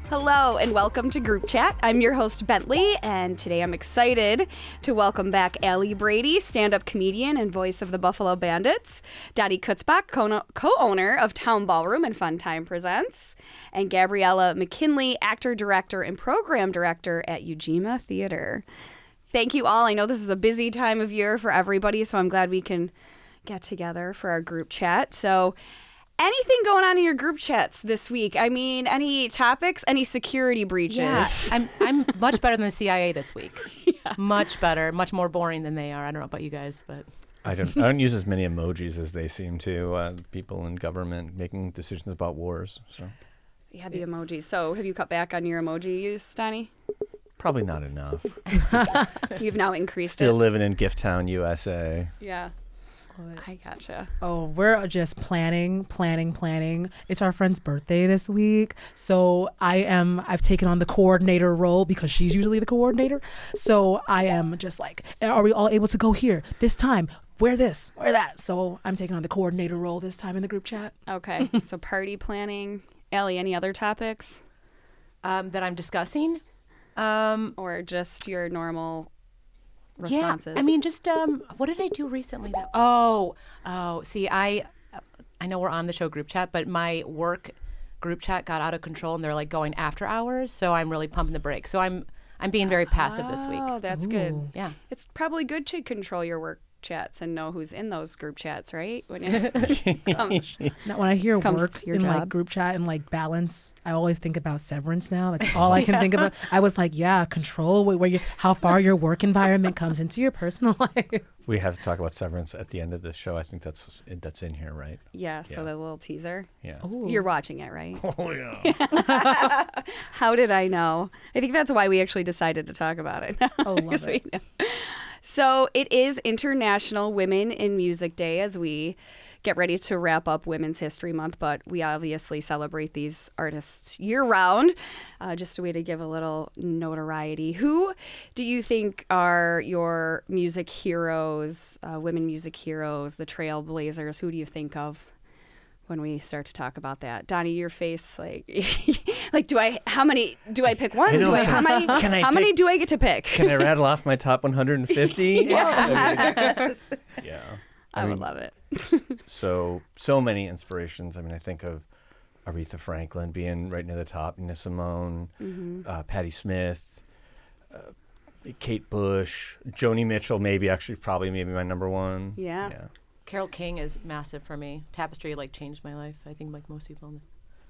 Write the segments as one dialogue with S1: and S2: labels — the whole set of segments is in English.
S1: Hello and welcome to Group Chat. I'm your host, Bentley, and today I'm excited to welcome back Allie Brady, stand-up comedian and voice of the Buffalo Bandits, Donny Kutzbach, co-owner of Town Ballroom and Fun Time Presents, and Gabriella McKinley, actor, director, and program director at Ujima Theater. Thank you all. I know this is a busy time of year for everybody, so I'm glad we can get together for our group chat. So anything going on in your group chats this week? I mean, any topics, any security breaches?
S2: Yeah, I'm much better than the CIA this week. Yeah. Much better, much more boring than they are. I don't know about you guys, but
S3: I don't use as many emojis as they seem to. People in government making decisions about wars. So
S1: yeah, the emojis. So have you cut back on your emoji use, Donny?
S3: Probably not enough.
S1: You've now increased
S3: Still
S1: it.
S3: living in Gift Town, USA.
S1: Yeah. I gotcha.
S4: Oh, we're just planning. It's our friend's birthday this week. So I've taken on the coordinator role because she's usually the coordinator. So I am just like, are we all able to go here this time? Wear this, wear that. So I'm taking on the coordinator role this time in the group chat.
S1: Okay. So party planning. Allie, any other topics?
S2: That I'm discussing?
S1: Or just your normal responses?
S2: Yeah, I mean, just what did I do recently? See, I know we're on the show group chat, but my work group chat got out of control, and they're like going after hours. So I'm really pumping the brakes. So I'm being very passive this week.
S1: Oh, that's good.
S2: Yeah,
S1: it's probably good to control your work chats and know who's in those group chats, right? When it comes,
S4: now, when I hear work in
S1: job.
S4: like group chat and like balance, I always think about Severance now. That's all I can think about. I was like, yeah, control how far your work environment comes into your personal life.
S3: We have to talk about Severance at the end of the show. I think that's in here, right?
S1: Yeah, so the little teaser.
S3: Yeah.
S1: Ooh. You're watching it, right?
S3: Oh, yeah.
S1: How did I know? I think that's why we actually decided to talk about it.
S4: Oh, love it.
S1: So it is International Women in Music Day as we get ready to wrap up Women's History Month, but we obviously celebrate these artists year-round. Just a way to give a little notoriety. Who do you think are your music heroes, women music heroes, the trailblazers? Who do you think of when we start to talk about that? Donny, your face, like how many do I pick? One? How many do I get to pick?
S3: Can I rattle off my top 150?
S1: Yeah.
S3: Yeah.
S1: I would love it.
S3: So many inspirations. I mean, I think of Aretha Franklin being right near the top, Nina Simone, Patti Smith, Kate Bush, Joni Mitchell, maybe my number one.
S1: Yeah.
S2: Carole King is massive for me. Tapestry changed my life. I think like most people.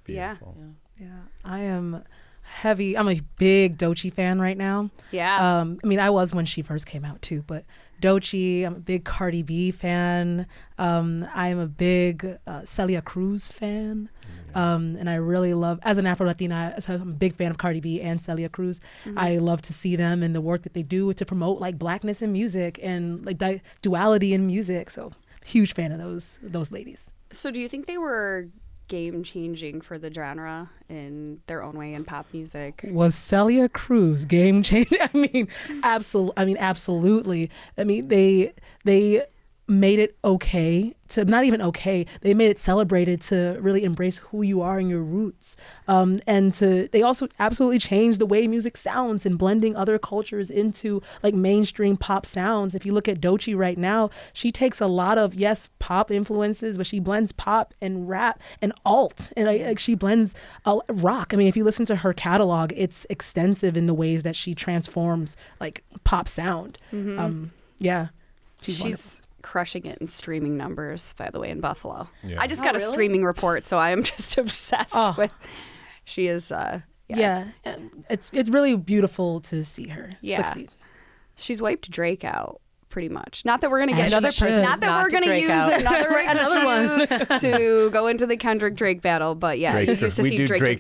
S3: Beautiful.
S4: Yeah. I'm a big Doechii fan right now.
S1: Yeah.
S4: I mean, I was when she first came out too, but Doechii, I'm a big Cardi B fan. I am a big Celia Cruz fan. And I really love, as an Afro-Latina, I'm a big fan of Cardi B and Celia Cruz. I love to see them and the work that they do to promote blackness in music and duality in music. So huge fan of those ladies.
S1: So do you think they were game-changing for the genre in their own way in pop music?
S4: Was Celia Cruz game-changing? I mean, absolutely. I mean, they made it okay to, not even okay, they made it celebrated to really embrace who you are and your roots. They also absolutely changed the way music sounds and blending other cultures into mainstream pop sounds. If you look at Doechii right now, she takes a lot of, yes, pop influences, but she blends pop and rap and alt. And she blends rock. I mean, if you listen to her catalog, it's extensive in the ways that she transforms pop sound. Yeah.
S1: She's crushing it in streaming numbers, by the way, in Buffalo.
S3: Yeah.
S1: I just got a streaming report, so I am just obsessed with. She is.
S4: Yeah, it's really beautiful to see her succeed.
S1: She's wiped Drake out pretty much. Not that we're going to get
S2: another person.
S1: Not that we're going to use another excuse to go into the Kendrick Drake battle, but yeah, you used to see Drake.
S3: We're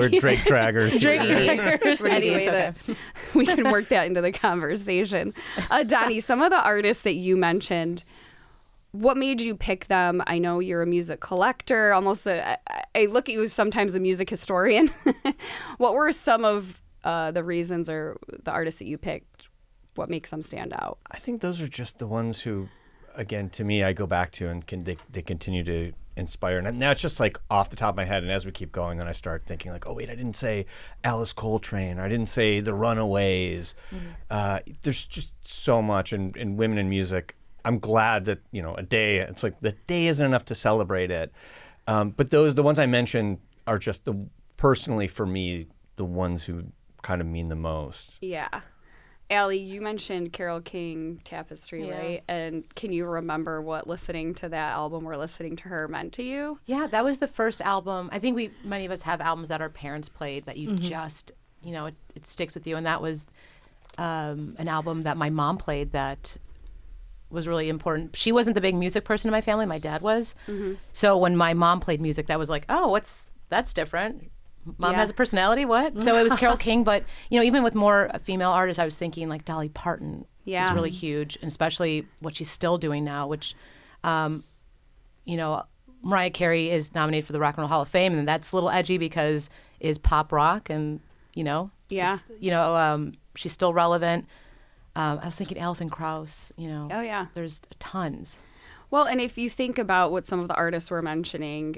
S3: Drake draggers.
S1: Anyway, we can work that into the conversation. Donny, some of the artists that you mentioned, what made you pick them? I know you're a music collector, I look at you as sometimes a music historian. What were some of the reasons or the artists that you picked? What makes them stand out?
S3: I think those are just the ones who, again, to me, I go back to and they continue to inspired. And now it's just like off the top of my head. And as we keep going, then I start thinking like, oh wait, I didn't say Alice Coltrane, or I didn't say the Runaways. There's just so much in women in music. I'm glad that, a day, it's like the day isn't enough to celebrate it. But the ones I mentioned are just personally for me, the ones who kind of mean the most.
S1: Yeah. Allie, you mentioned Carole King Tapestry, right? And can you remember what listening to that album or listening to her meant to you?
S2: Yeah, that was the first album. I think many of us have albums that our parents played that you just, it sticks with you. And that was an album that my mom played that was really important. She wasn't the big music person in my family. My dad was. So when my mom played music, that was like, oh, that's different. Mom has a personality, what? So it was Carole King, but, even with more female artists, I was thinking like Dolly Parton is really huge, and especially what she's still doing now, which, Mariah Carey is nominated for the Rock and Roll Hall of Fame, and that's a little edgy because is pop rock, and, she's still relevant. I was thinking Alison Krauss,
S1: Oh, yeah.
S2: There's tons.
S1: Well, and if you think about what some of the artists were mentioning,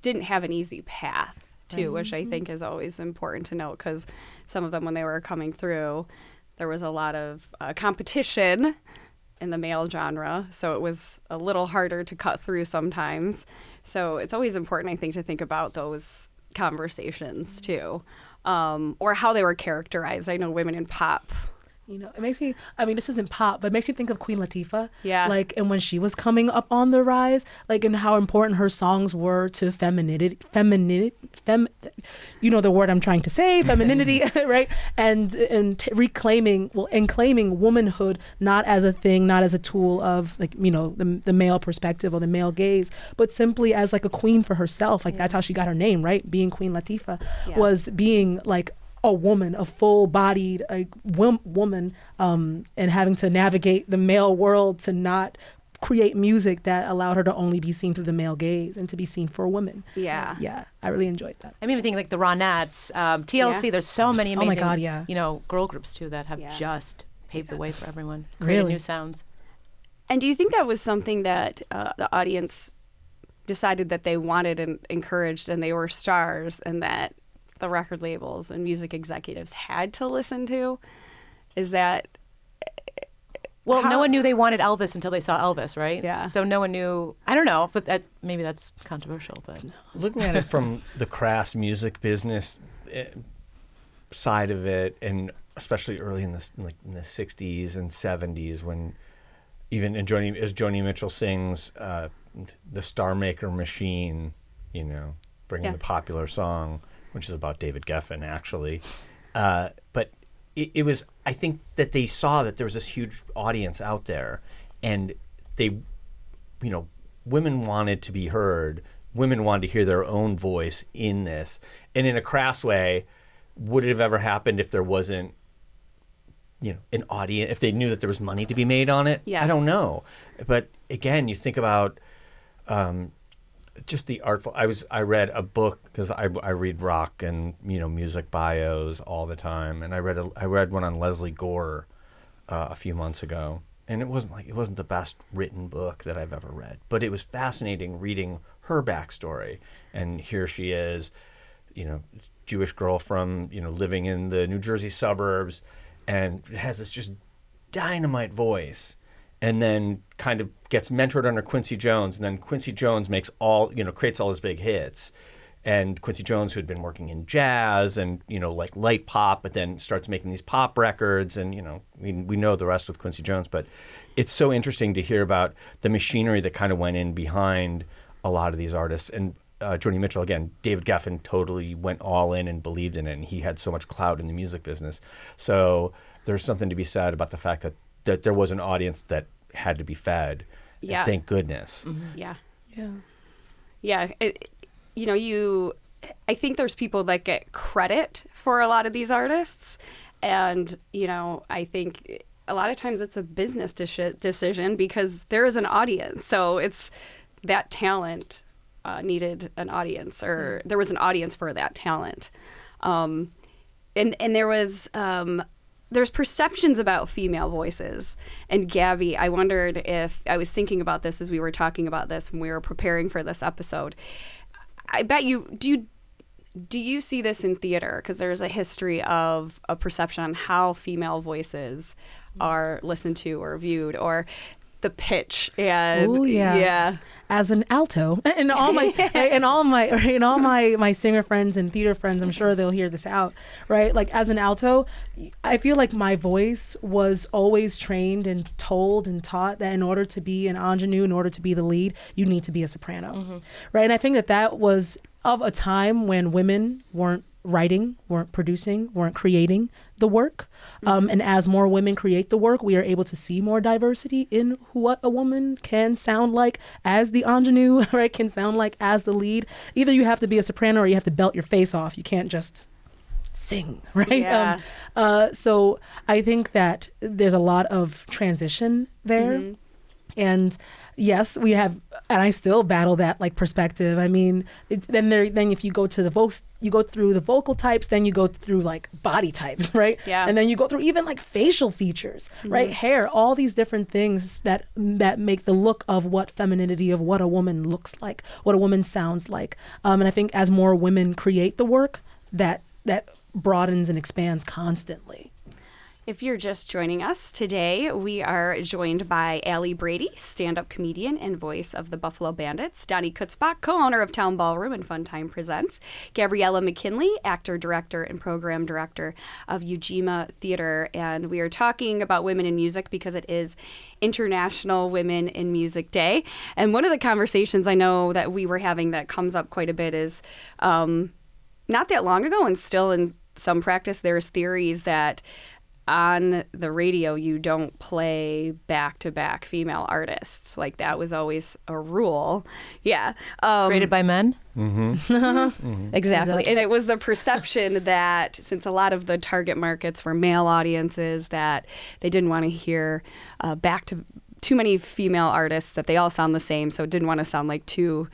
S1: didn't have an easy path, too, which I think is always important to note, because some of them, when they were coming through, there was a lot of competition in the male genre, so it was a little harder to cut through sometimes. So it's always important, I think, to think about those conversations, too, or how they were characterized. I know women in pop,
S4: it makes me, this isn't pop, but it makes me think of Queen Latifah.
S1: Yeah.
S4: And when she was coming up on the rise, and how important her songs were to femininity, the word I'm trying to say, femininity, right? And claiming womanhood, not as a thing, not as a tool of the male perspective or the male gaze, but simply as a queen for herself. That's how she got her name, right? Being Queen Latifah was being a woman, a full-bodied woman, and having to navigate the male world to not create music that allowed her to only be seen through the male gaze and to be seen for women.
S1: Yeah.
S4: Yeah, I really enjoyed that.
S2: I even think the Ronettes, TLC, there's so many amazing,
S4: oh my God,
S2: girl groups too that have just paved the way for everyone, created
S4: Really?
S2: new sounds.
S1: And do you think that was something that the audience decided that they wanted and encouraged, and they were stars, and that the record labels and music executives had to listen to? Is that...
S2: Well, no one knew they wanted Elvis until they saw Elvis, right?
S1: Yeah.
S2: So no one knew. I don't know, but maybe that's controversial. But
S3: looking at it from the crass music business side of it, and especially early in the 60s and 70s, when even as Joni Mitchell sings the Star Maker Machine, bringing the popular song, which is about David Geffen, actually. But it was, I think that they saw that there was this huge audience out there, and they, women wanted to be heard. Women wanted to hear their own voice in this. And in a crass way, would it have ever happened if there wasn't, an audience, if they knew that there was money to be made on it?
S1: Yeah.
S3: I don't know. But again, you think about... just the artful. I read a book, because I read rock and music bios all the time, and I read one on Leslie Gore a few months ago, and it wasn't the best written book that I've ever read, but it was fascinating reading her backstory. And here she is, Jewish girl from living in the New Jersey suburbs, and has this just dynamite voice. And then kind of gets mentored under Quincy Jones, and then Quincy Jones creates all his big hits. And Quincy Jones, who had been working in jazz and light pop, but then starts making these pop records, and we know the rest with Quincy Jones. But it's so interesting to hear about the machinery that kind of went in behind a lot of these artists. And Joni Mitchell, again, David Geffen totally went all in and believed in it, and he had so much clout in the music business. So there's something to be said about the fact that there was an audience that had to be fed.
S1: Yeah.
S3: And thank goodness.
S1: Mm-hmm. Yeah.
S4: Yeah.
S1: Yeah. I think there's people that get credit for a lot of these artists. And, I think a lot of times it's a business decision, because there is an audience. So it's that talent needed an audience, or there was an audience for that talent. And there was there's perceptions about female voices. And Gabby, I wondered if I was thinking about this as we were talking about this when we were preparing for this episode. I bet you do you see this in theater? Because there's a history of a perception on how female voices are listened to or viewed, or the pitch. And
S4: Ooh, yeah. As an alto, and all my singer friends and theater friends, I'm sure they'll hear this out, right? Like as an alto, I feel like my voice was always trained and told and taught that in order to be an ingenue, in order to be the lead, you need to be a soprano, right? And I think that was of a time when women weren't writing, weren't producing, weren't creating the work. And as more women create the work, we are able to see more diversity in what a woman can sound like as the ingenue, right? Can sound like as the lead. Either you have to be a soprano or you have to belt your face off. You can't just sing, right?
S1: Yeah.
S4: So I think that there's a lot of transition there. And yes, we have, and I still battle that like perspective. I mean, then if you go to the vocals, you go through the vocal types, then you go through like body types, right?
S1: Yeah.
S4: And then you go through even like facial features, right? Hair, all these different things that make the look of what femininity, of what a woman looks like, what a woman sounds like. And I think as more women create the work, that broadens and expands constantly.
S1: If you're just joining us today, we are joined by Allie Brady, stand-up comedian and voice of the Buffalo Bandits, Donny Kutzbach, co-owner of Town Ballroom and Fun Time Presents, Gabriella McKinley, actor, director, and program director of Ujima Theater. And we are talking about women in music because it is International Women in Music Day. And one of the conversations I know that we were having that comes up quite a bit is not that long ago, and still in some practice, there's theories that on the radio you don't play back-to-back female artists. Like that was always a rule. Yeah.
S2: Created by men?
S1: Exactly. And it was the perception that since a lot of the target markets were male audiences, that they didn't want to hear back to too many female artists, that they all sound the same. So it didn't want to sound like two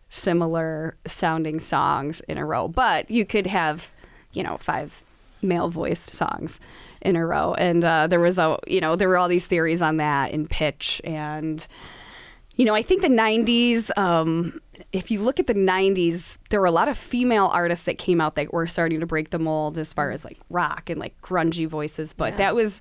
S1: similar sounding songs in a row. But you could have, 5 male voiced songs in a row. And there were all these theories on that in pitch. And, I think the 90s, if you look at the 90s, there were a lot of female artists that came out that were starting to break the mold as far as like rock and like grungy voices. But that was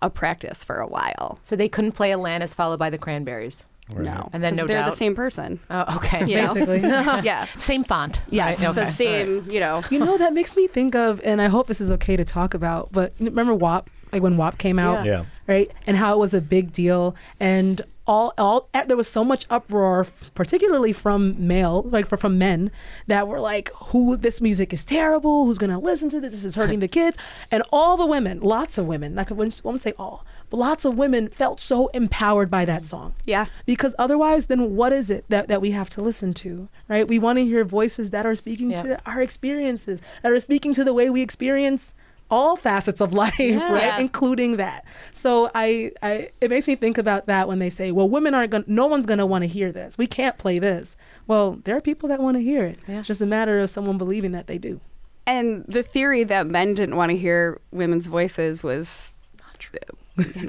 S1: a practice for a while.
S2: So they couldn't play Alanis followed by the Cranberries.
S3: Right.
S1: No.
S2: And then
S1: they're the same person.
S2: Oh, okay.
S4: Basically.
S1: Yeah.
S2: Same font.
S1: Yes.
S2: Right?
S1: The same,
S4: That makes me think of, and I hope this is okay to talk about, but remember WAP, like when WAP came out?
S3: Yeah.
S4: Right? And how it was a big deal. And there was so much uproar, particularly from from men that were like, this music is terrible, who's going to listen to this? This is hurting the kids. And all the women, lots of women, I won't say all, but lots of women felt so empowered by that song.
S1: Yeah.
S4: Because otherwise, then what is it that we have to listen to, right? We want to hear voices that are speaking to our experiences, that are speaking to the way we experience all facets of life, right? Including that. So it makes me think about that when they say, well, no one's going to want to hear this. We can't play this. Well, there are people that want to hear it. Yeah. It's just a matter of someone believing that they do.
S1: And the theory that men didn't want to hear women's voices was not true.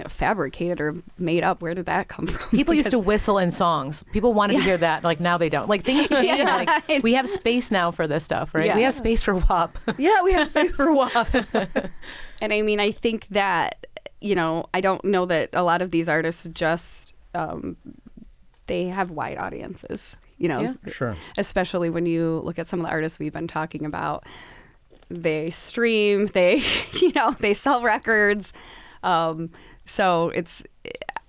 S1: Fabricated or made up. Where did that come from?
S2: People used to whistle in songs. People wanted to hear that. Like now they don't. Like things change. Like we have space now for this stuff, right?
S1: Yeah.
S2: We have space for WAP.
S4: Yeah, we have space for WAP.
S1: And I mean, I think that, I don't know that a lot of these artists just, they have wide audiences,
S3: Sure. Especially
S1: when you look at some of the artists we've been talking about. They stream, they sell records. So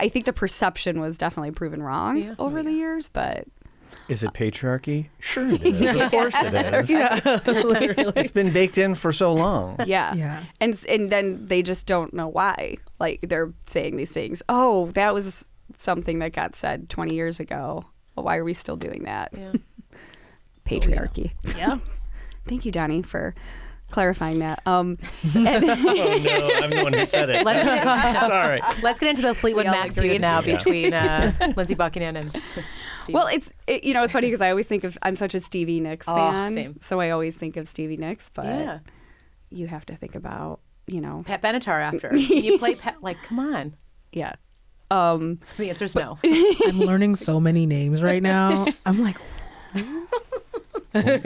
S1: I think the perception was definitely proven wrong over the years, but.
S3: Is it patriarchy? Sure it is. Of course it is. Yeah. Literally. It's been baked in for so long.
S1: Yeah.
S4: Yeah.
S1: And then they just don't know why. Like they're saying these things. Oh, that was something that got said 20 years ago. Well, why are we still doing that?
S2: Yeah.
S1: Patriarchy.
S4: Yeah.
S1: Thank you, Donny, for clarifying that.
S3: Oh no, I'm the one who said it. Sorry.
S2: Let's get into the Fleetwood Mac feud now between Lindsey Buckingham and Steve.
S1: Well, it's funny because I always think I'm such a Stevie Nicks fan.
S2: Same.
S1: So I always think of Stevie Nicks, but you have to think about
S2: Pat Benatar after. You play Pat, like, come on.
S1: Yeah.
S2: The answer is no.
S4: I'm learning so many names right now. I'm like,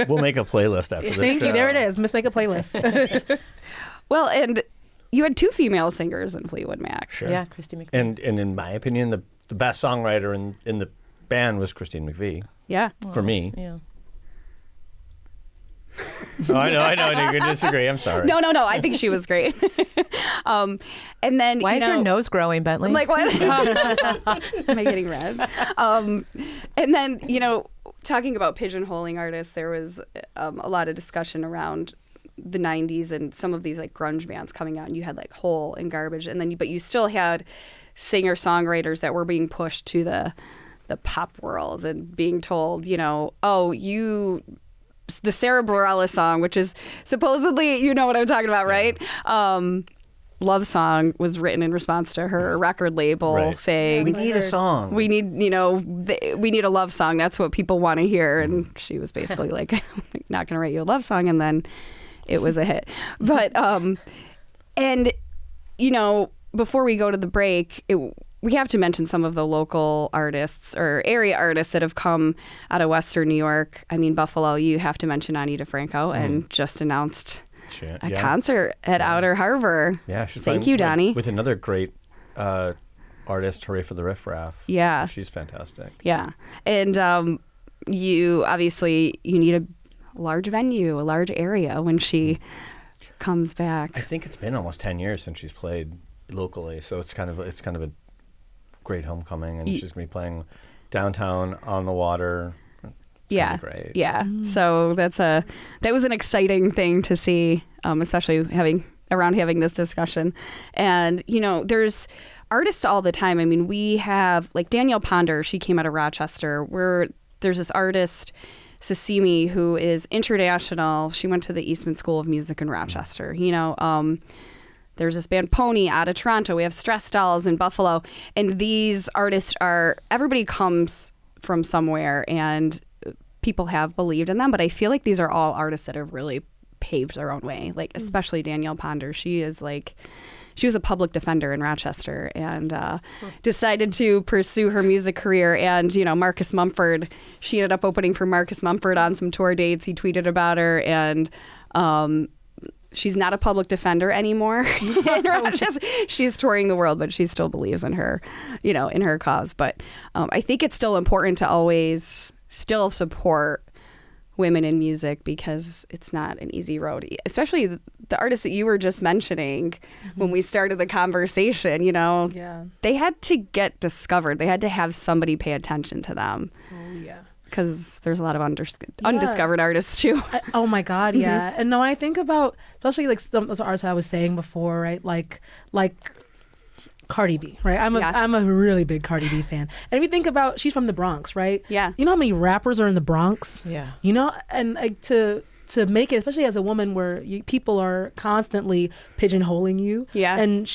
S3: We'll make a playlist after this.
S4: thank you. There it is. Let's make a playlist.
S1: Well, and you had 2 female singers in Fleetwood Mac.
S3: Sure.
S2: Yeah, Christy McVie.
S3: And in my opinion, the best songwriter in the band was Christine McVie.
S1: Yeah.
S3: For me.
S2: Yeah.
S3: Oh, I know. You could disagree. I'm sorry.
S1: No. I think she was great. And then
S2: Why is your nose growing, Bentley?
S1: I'm like, what? Am I getting red? And then, talking about pigeonholing artists, there was a lot of discussion around the 90s and some of these like grunge bands coming out, and you had like Hole and Garbage, and then but you still had singer-songwriters that were being pushed to the pop world and being told, the Sarah Bareilles song, which is supposedly, you know what I'm talking about, right? Love Song was written in response to her record label saying,
S3: we need a song.
S1: We need, we need a love song. That's what people want to hear. And she was basically like, I'm not going to write you a love song. And then it was a hit. But, and, before we go to the break, we have to mention some of the local artists or area artists that have come out of Western New York. I mean, Buffalo, you have to mention Ani DeFranco and just announced a concert at Outer Harbor.
S3: Yeah, she's
S1: Thank you, Donny.
S3: With another great artist, Hooray for the Riff Raff.
S1: Yeah.
S3: She's fantastic.
S1: Yeah. And you need a large venue, a large area when she comes back.
S3: I think it's been almost 10 years since she's played locally, so it's kind of a great homecoming, and she's going to be playing downtown on the water. It's great.
S1: Yeah. So that was an exciting thing to see, especially having this discussion. And there's artists all the time. I mean, we have like Danielle Ponder. She came out of Rochester. There's this artist, Sasimi, who is international. She went to the Eastman School of Music in Rochester. There's this band Pony out of Toronto. We have Stress Dolls in Buffalo. And these artists everybody comes from somewhere, and people have believed in them. But I feel like these are all artists that have really paved their own way, like especially Danielle Ponder. She was a public defender in Rochester and decided to pursue her music career. And, Marcus Mumford, she ended up opening for Marcus Mumford on some tour dates. He tweeted about her, and she's not a public defender anymore in Rochester. She's touring the world, but she still believes in her, in her cause. But I think it's still important to always still support women in music, because it's not an easy road, especially the artists that you were just mentioning when we started the conversation. They had to get discovered. They had to have somebody pay attention to them.
S4: Oh, yeah.
S1: Because there's a lot of undiscovered artists too.
S4: Oh my God, yeah. And no, I think about especially like some of those artists I was saying before, right? Like Cardi B, right? I'm a really big Cardi B fan. And if you think about, she's from the Bronx, right?
S1: Yeah.
S4: You know how many rappers are in the Bronx?
S2: Yeah.
S4: And like to make it, especially as a woman where people are constantly pigeonholing you.
S1: Yeah.
S4: And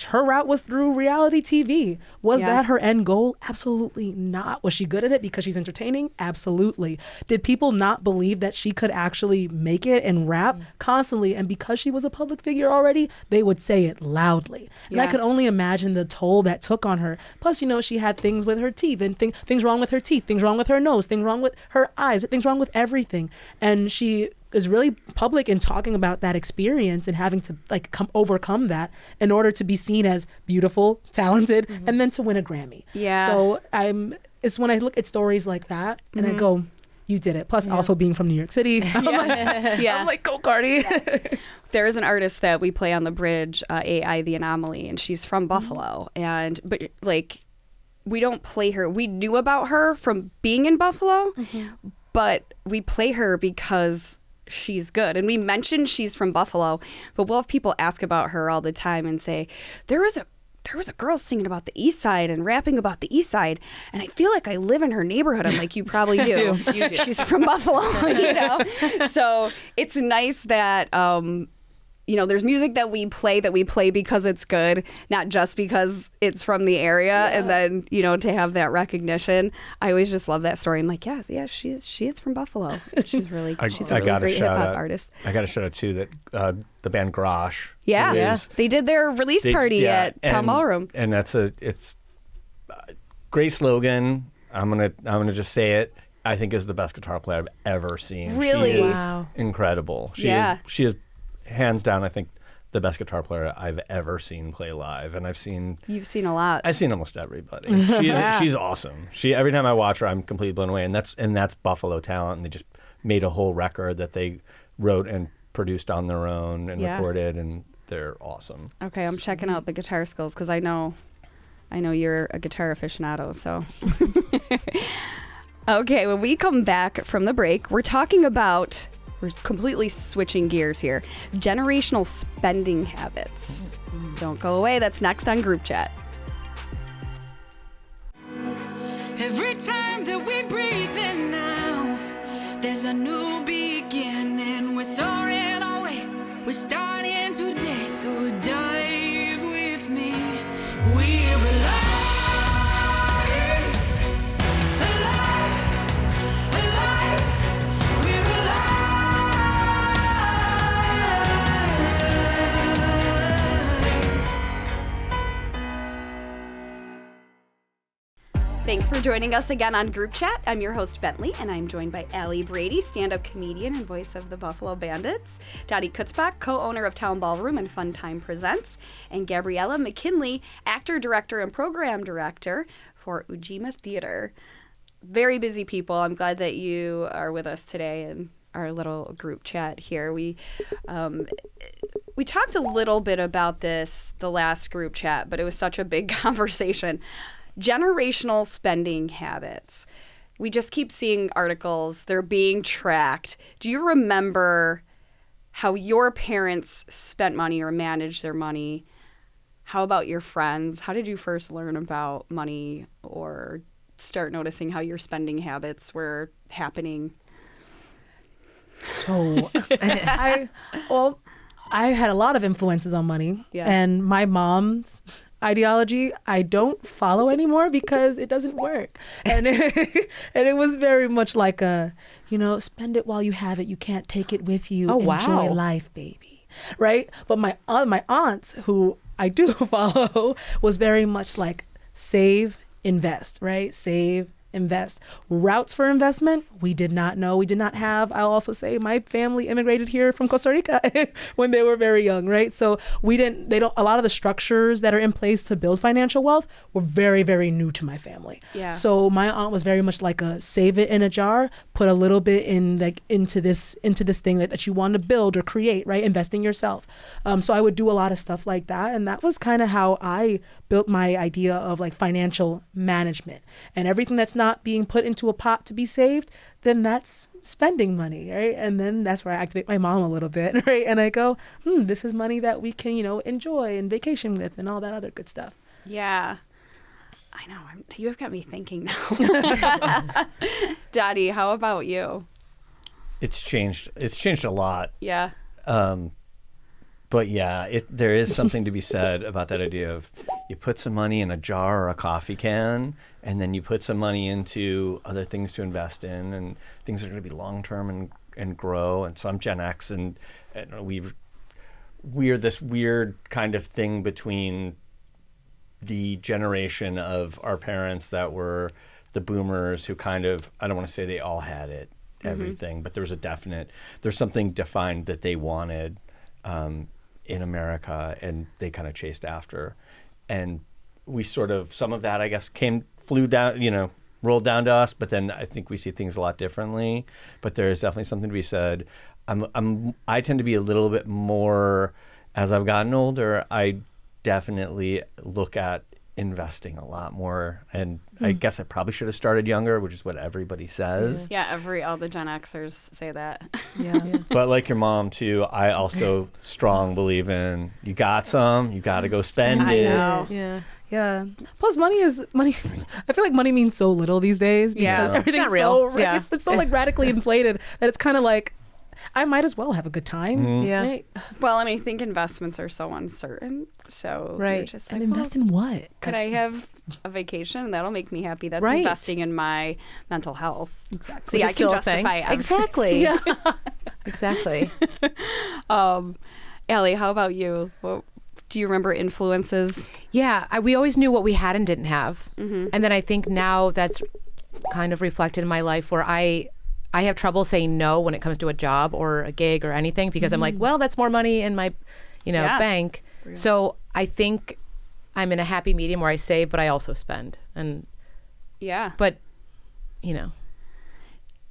S4: her route was through reality TV. Was that her end goal? Absolutely not. Was she good at it because she's entertaining? Absolutely. Did people not believe that she could actually make it and rap constantly? And because she was a public figure already, they would say it loudly. And I could only imagine the toll that took on her. Plus, she had things with her teeth and things wrong with her teeth, things wrong with her nose, things wrong with her eyes, things wrong with everything. And she is really public in talking about that experience and having to overcome that in order to be seen as beautiful, talented, and then to win a Grammy.
S1: Yeah.
S4: So it's when I look at stories like that and I go, you did it. Plus also being from New York City. I'm like, go Cardi.
S1: There is an artist that we play on the bridge, AI The Anomaly, and she's from Buffalo. But we don't play her. We knew about her from being in Buffalo, but we play her because she's good. And we mentioned she's from Buffalo, but we'll have people ask about her all the time and say, there was a girl singing about the East Side and rapping about the East Side, and I feel like I live in her neighborhood. I'm like, you probably do. You do. She's from Buffalo, So it's nice that there's music that we play because it's good, not just because it's from the area. And then, to have that recognition, I always just love that story. I'm like, yes, she is from Buffalo. She's really great hip hop artist.
S3: I got to shout out too that the band Grosh.
S1: They did their release party at Town Ballroom.
S3: And it's great slogan. I'm gonna just say it. I think is the best guitar player I've ever seen.
S1: Really?
S3: She is incredible. She is hands down, I think, the best guitar player I've ever seen play live. And
S1: You've seen a lot.
S3: I've seen almost everybody. She's awesome. Every time I watch her, I'm completely blown away. And that's Buffalo talent. And they just made a whole record that they wrote and produced on their own and recorded, and they're awesome.
S1: Okay, I'm checking out the guitar skills because I know you're a guitar aficionado. So. Okay, when we come back from the break, we're completely switching gears here. Generational spending habits. Don't go away. That's next on Group Chat.
S5: Every time that we breathe in now, there's a new beginning. We're soaring away. We're starting today. So dive with me. We're alive.
S1: Thanks for joining us again on Group Chat. I'm your host, Bentley, and I'm joined by Allie Brady, stand-up comedian and voice of the Buffalo Bandits, Donny Kutzbach, co-owner of Town Ballroom and Fun Time Presents, and Gabriella McKinley, actor, director, and program director for Ujima Theater. Very busy people. I'm glad that you are with us today in our little group chat here. We talked a little bit about this the last group chat, but it was such a big conversation. Generational spending habits. We just keep seeing articles. They're being tracked. Do you remember how your parents spent money or managed their money? How about your friends? How did you first learn about money or start noticing how your spending habits were happening?
S4: So I had a lot of influences on money, and my mom's ideology I don't follow anymore because it doesn't work, and it was very much like spend it while you have it, you can't take it with you. Enjoy life, baby, right? But my aunts, who I do follow, was very much like save, invest, right? Save, invest. Routes for investment, we did not know. We did not have. I'll also say my family immigrated here from Costa Rica when they were very young, right? So a lot of the structures that are in place to build financial wealth were very, very new to my family. Yeah. So my aunt was very much like a save it in a jar, put a little bit into this thing that you want to build or create, right? Invest in yourself. So I would do a lot of stuff like that. And that was kind of how I built my idea of like financial management. And everything that's not being put into a pot to be saved, then that's spending money, right? And then that's where I activate my mom a little bit, right? And I go, this is money that we can, enjoy and vacation with and all that other good stuff.
S1: Yeah. I know. You have got me thinking now. Daddy, how about you?
S3: It's changed. It's changed a lot.
S1: Yeah.
S3: But yeah, there is something to be said about that idea of you put some money in a jar or a coffee can, and then you put some money into other things to invest in, and things that are going to be long-term and grow. And so I'm Gen X, and we're this weird kind of thing between the generation of our parents that were the boomers who kind of, I don't want to say they all had it, everything, but there's something defined that they wanted in America, and they kind of chased after. And we sort of, some of that, I guess, flew down, rolled down to us, but then I think we see things a lot differently. But there is definitely something to be said. I tend to be a little bit more, as I've gotten older, I definitely look at investing a lot more, and I guess I probably should have started younger, which is what everybody says.
S1: Yeah, all the Gen Xers say that.
S4: Yeah.
S3: But like your mom too, I also strong believe in you got to go spend it.
S1: I know.
S4: Yeah. Plus, money. I feel like money means so little these days because everything's
S2: it's not real.
S4: it's so like radically inflated that it's kind of like, I might as well have a good time.
S2: Yeah.
S4: Right?
S1: Well, and I think investments are so uncertain. So you're
S2: Right.
S1: just
S4: And
S1: like,
S4: invest in what?
S1: could I have a vacation? That'll make me happy. That's
S2: Right.
S1: investing in my mental health.
S4: Exactly.
S1: See, I
S2: Which is
S1: can
S2: still a thing.
S1: justify everything.
S2: Exactly. Exactly.
S1: Allie, how about you? Do you remember influences?
S2: Yeah, we always knew what we had and didn't have. And then I think now that's kind of reflected in my life where I have trouble saying no when it comes to a job or a gig or anything because I'm like, well, that's more money in my,
S1: Yeah.
S2: bank. So I think I'm in a happy medium where I save, but I also spend.
S1: Yeah.
S2: But,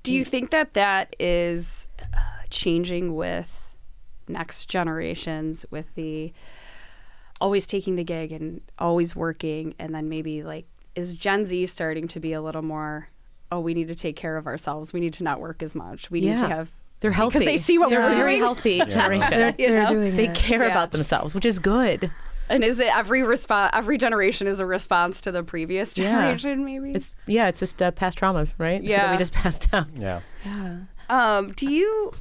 S1: Do you think that is changing with next generations, with the always taking the gig and always working, and then maybe like is Gen Z starting to be a little more, oh, we need to take care of ourselves. We need to not work as much. We need to have.
S2: They're healthy.
S1: Because they see what
S2: They're
S1: we're
S2: a very
S1: doing.
S2: healthy generation.
S4: They're doing
S2: They
S4: it.
S2: care
S1: Yeah.
S2: about themselves, which is good.
S1: And is it every generation is a response to the previous generation? Maybe.
S2: It's just past traumas, right?
S1: Yeah.
S2: That we just passed down.
S3: Yeah.
S4: Yeah.
S1: Do you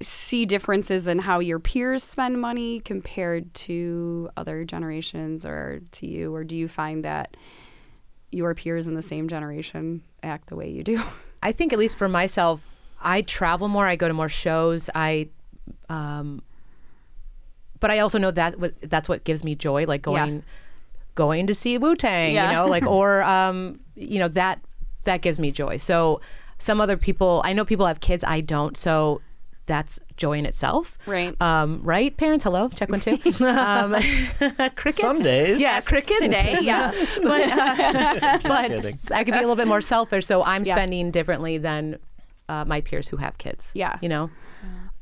S1: see differences in how your peers spend money compared to other generations, or to you, or do you find that your peers in the same generation act the way you do?
S2: I think at least for myself, I travel more. I go to more shows. But I also know that's what gives me joy, like going to see Wu-Tang, or that gives me joy. So some other people, I know people have kids, I don't. So that's joy in itself.
S1: Right.
S2: Right, parents? Hello, check 1 2. Crickets.
S3: Some days.
S2: Yeah, crickets.
S1: Today, yes.
S2: But
S3: kidding.
S2: I could be a little bit more selfish, so I'm spending differently than my peers who have kids.
S1: Yeah.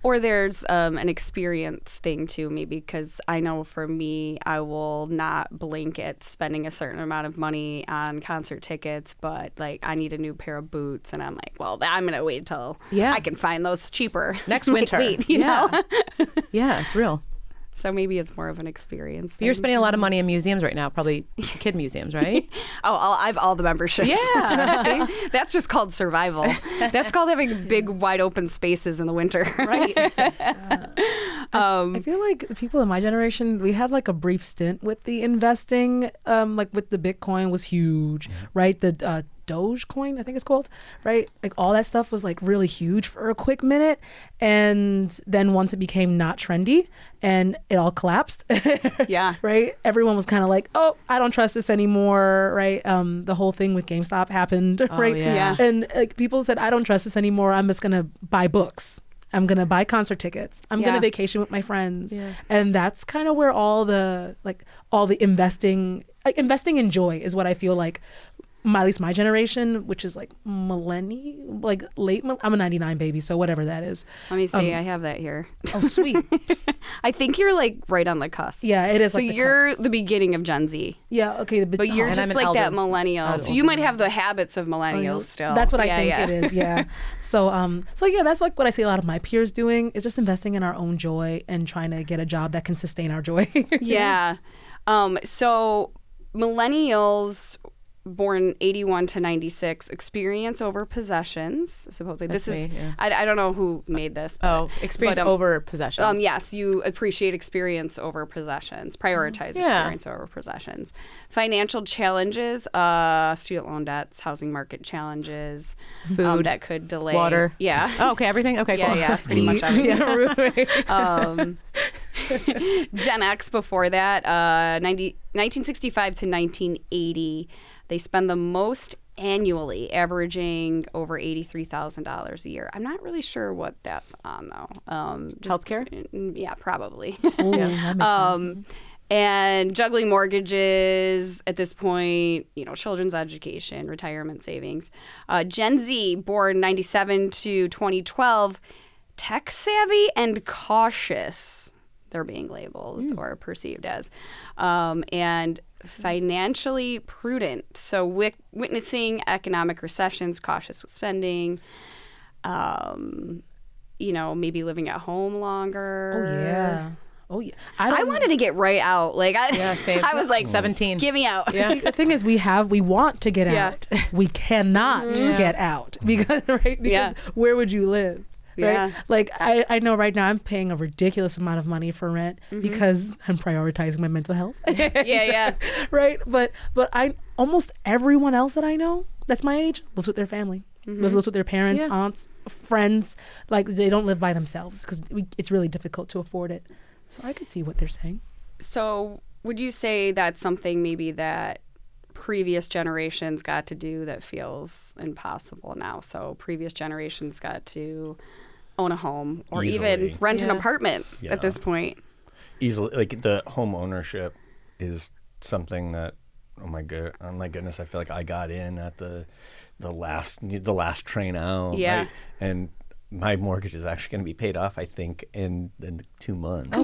S1: Or there's an experience thing too, maybe, because I know for me, I will not blink at spending a certain amount of money on concert tickets, but like I need a new pair of boots, and I'm like, well, I'm gonna wait till I can find those cheaper
S2: Next
S1: Like,
S2: winter.
S1: wait, you know?
S2: Yeah, it's real.
S1: So maybe it's more of an experience.
S2: But you're
S1: thing.
S2: spending a lot of money in museums right now, probably kid museums, right?
S1: I've all the memberships.
S2: Yeah. See?
S1: That's just called survival. That's called having big, wide open spaces in the winter.
S2: Right.
S4: I feel like people in my generation, we had like a brief stint with the investing, like with the Bitcoin was huge, right? The Dogecoin, I think it's called, right? Like all that stuff was like really huge for a quick minute. And then once it became not trendy and it all collapsed,
S1: Yeah.
S4: right? Everyone was kind of like, oh, I don't trust this anymore, right? The whole thing with GameStop happened, right?
S2: yeah.
S4: And like people said, I don't trust this anymore. I'm just going to buy books. I'm going to buy concert tickets. I'm going to vacation with my friends.
S2: Yeah.
S4: And that's kind of where all the investing in joy is what I feel like, at least my generation, which is like millennial, like I'm a 99 baby, so whatever that is.
S1: Let me see. I have that here.
S4: Oh, sweet.
S1: I think you're like right on the cusp.
S4: Yeah, it is.
S1: So
S4: like the
S1: you're
S4: cusp.
S1: the beginning of Gen Z.
S4: Yeah, okay.
S1: But you're
S2: And
S1: just
S2: I'm an
S1: like that
S2: elder-
S1: millennial. So you might have the habits of millennials still.
S4: That's what I
S1: Yeah,
S4: think
S1: yeah.
S4: it is. Yeah. So yeah, that's like what I see a lot of my peers doing is just investing in our own joy and trying to get a job that can sustain our joy.
S1: Yeah. So millennials born 81 to 96 experience over possessions, supposedly.
S2: That's
S1: this is
S2: me, yeah.
S1: I don't know who made this. But,
S2: experience
S1: but,
S2: over possessions.
S1: yes, you appreciate experience over possessions, prioritize experience over possessions. Financial challenges, student loan debts, housing market challenges,
S2: Food,
S1: that could delay
S2: water.
S1: Yeah.
S2: Oh, okay, everything? Okay,
S1: Yeah,
S2: cool.
S1: yeah, pretty much everything. Gen X before that, 1965 to 1980, they spend the most annually, averaging over $83,000 a year. I'm not really sure what that's on though.
S2: Healthcare?
S1: Yeah, probably.
S4: Ooh, that makes sense.
S1: And juggling mortgages at this point, children's education, retirement savings. Gen Z, born 97 to 2012, tech savvy and cautious, they're being labeled or perceived as, and financially prudent. So witnessing economic recessions, cautious with spending, maybe living at home longer.
S4: Oh yeah.
S1: I wanted to get right out. Like
S2: same.
S1: I was like
S2: 17.
S1: Get me out.
S2: Yeah.
S4: See, the thing is, we want to get
S1: Yeah.
S4: out. We cannot get out because
S1: Yeah.
S4: where would you live?
S1: Yeah.
S4: Like I know right now I'm paying a ridiculous amount of money for rent because I'm prioritizing my mental health.
S1: Yeah.
S4: Right. But I almost everyone else that I know that's my age lives with their family, lives with their parents, aunts, friends. Like they don't live by themselves because it's really difficult to afford it. So I could see what they're saying.
S1: So would you say that's something maybe that previous generations got to do that feels impossible now? So previous generations got to own a home or even
S3: Easily.
S1: rent an apartment at this point.
S3: Easily, like the home ownership is something that, oh my goodness, I feel like I got in at the last train out.
S1: Yeah.
S3: Right? And my mortgage is actually going to be paid off, I think, in 2 months.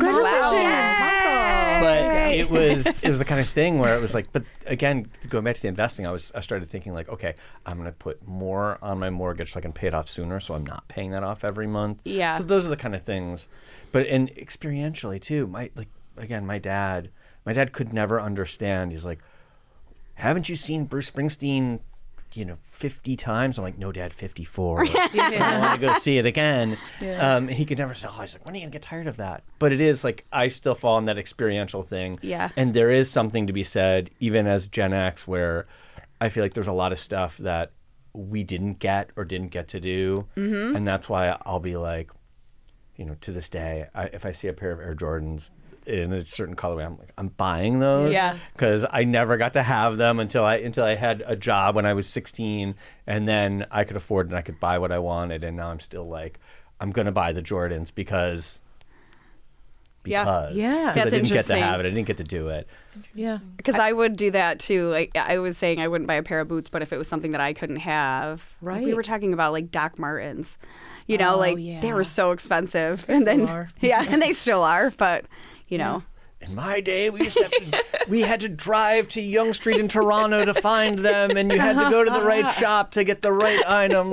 S3: But it was the kind of thing where it was like, but again, going back to the investing, I started thinking like, okay, I'm going to put more on my mortgage so I can pay it off sooner, so I'm not paying that off every month.
S1: Yeah.
S3: So those are the kind of things. But and experientially too, my dad could never understand. He's like, haven't you seen Bruce Springsteen 50 times? I'm like, no, Dad, 54. I want to go see it again. And he could never say, he's like, when are you going to get tired of that? But it is like, I still fall in that experiential thing.
S1: Yeah.
S3: And there is something to be said, even as Gen X, where I feel like there's a lot of stuff that we didn't get to do. Mm-hmm. And that's why I'll be like, to this day, if I see a pair of Air Jordans in a certain colorway, I'm buying those.
S1: Yeah.
S3: Because I never got to have them until I had a job when I was 16, and then I could afford and I could buy what I wanted. And now I'm still like, I'm gonna buy the Jordans because
S1: Yeah.
S3: Because
S1: That's
S3: I didn't get
S1: interesting.
S3: to have it. I didn't get to do it.
S2: Yeah.
S1: Because I would do that too. Like I was saying, I wouldn't buy a pair of boots, but if it was something that I couldn't have, like, we
S2: Right.
S1: were talking about like Doc Martens, they
S2: yeah.
S1: were so expensive,
S4: They
S1: and
S4: still
S1: then
S4: are.
S1: and they still are, but
S3: In my day, we had to drive to Yonge Street in Toronto to find them, and you had to go to the right shop to get the right item.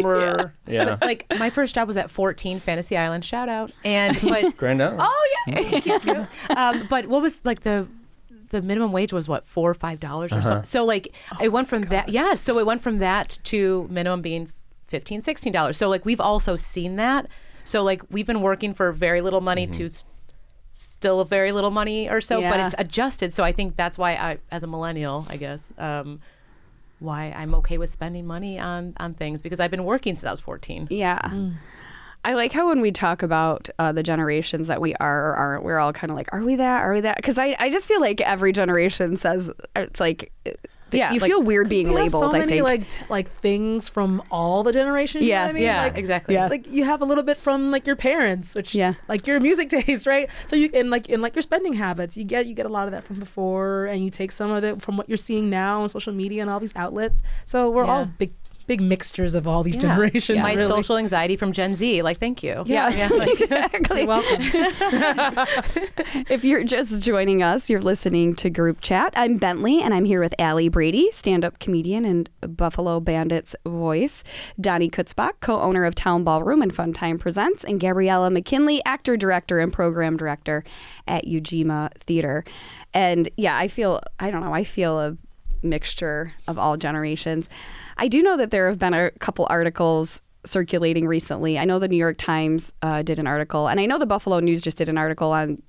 S3: Yeah.
S2: Like my first job was at 14 Fantasy Island, shout out. But
S3: Grand Island.
S2: but what was like the minimum wage was what, $4 or $5 or something. So like it went from that. Yeah. So it went from that to minimum being $15, $16. So like we've also seen that. So like we've been working for very little money to still very little money or so, but
S1: Yeah.
S2: it's adjusted. So I think that's why I, as a millennial, I guess, why I'm okay with spending money on things, because I've been working since I was 14.
S1: Yeah. I like how when we talk about the generations that we are or aren't, we're all kind of like, are we that? Are we that? Because I just feel like every generation says, it's like,
S2: Yeah,
S1: you
S2: like-
S1: feel weird being
S4: We have
S1: labeled,
S4: so
S1: I
S4: many
S1: think.
S4: like things from all the generations. You know what I mean?
S2: Yeah,
S4: Like,
S2: exactly.
S1: Yeah.
S4: Like you have a little bit from like your parents, which
S1: Yeah.
S4: like your music taste, right? So you in like your spending habits, you get a lot of that from before, and you take some of it from what you're seeing now on social media and all these outlets. So we're all big mixtures of all these
S2: Yeah.
S4: generations.
S2: My
S4: really.
S2: social anxiety from Gen Z. Like, thank you.
S1: Yeah. Exactly.
S4: You're welcome.
S1: If you're just joining us, you're listening to Group Chat. I'm Bentley, and I'm here with Allie Brady, stand-up comedian and Buffalo Bandits voice, Donny Kutzbach, co-owner of Town Ballroom and Fun Time Presents, and Gabriella McKinley, actor, director, and program director at Ujima Theater. And yeah, I feel a mixture of all generations. I do know that there have been a couple articles circulating recently. I know the New York Times did an article, and I know the Buffalo News just did an article on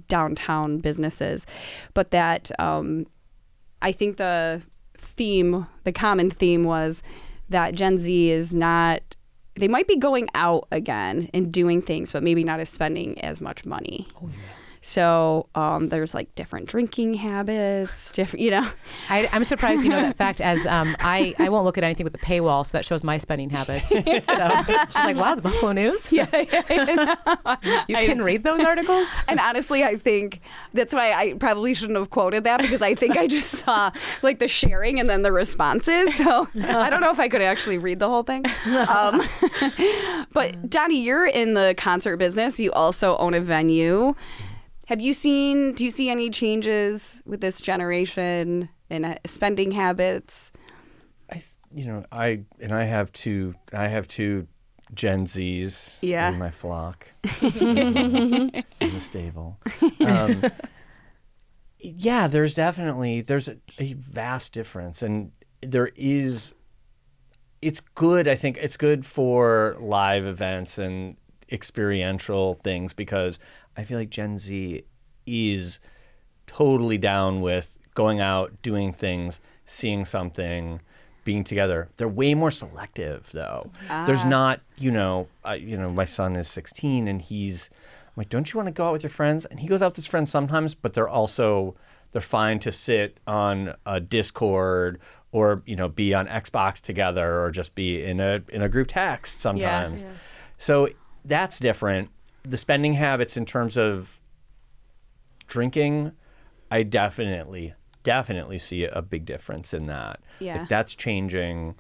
S1: downtown businesses, but that I think the common theme was that Gen Z is not, they might be going out again and doing things, but maybe not as spending as much money. Oh, yeah. So there's like different drinking habits, different,
S2: I'm surprised you know that fact, as I won't look at anything with the paywall, so that shows my spending habits. So she's like, wow, the Buffalo News?
S1: Yeah.
S2: You can read those articles?
S1: And honestly, I think that's why I probably shouldn't have quoted that, because I think I just saw like the sharing and then the responses. So I don't know if I could actually read the whole thing. But Donny, you're in the concert business. You also own a venue. Do you see any changes with this generation in spending habits?
S3: I have two Gen Zs in my flock in the stable. There's a vast difference, and it's good. I think it's good for live events and experiential things, because I feel like Gen Z is totally down with going out, doing things, seeing something, being together. They're way more selective, though. There's not, my son is 16, and I'm like, don't you want to go out with your friends? And he goes out with his friends sometimes, but they're fine to sit on a Discord or, be on Xbox together, or just be in a group text sometimes. Yeah. So that's different. The spending habits in terms of drinking, I definitely see a big difference in that.
S1: Yeah.
S3: Like, that's changing.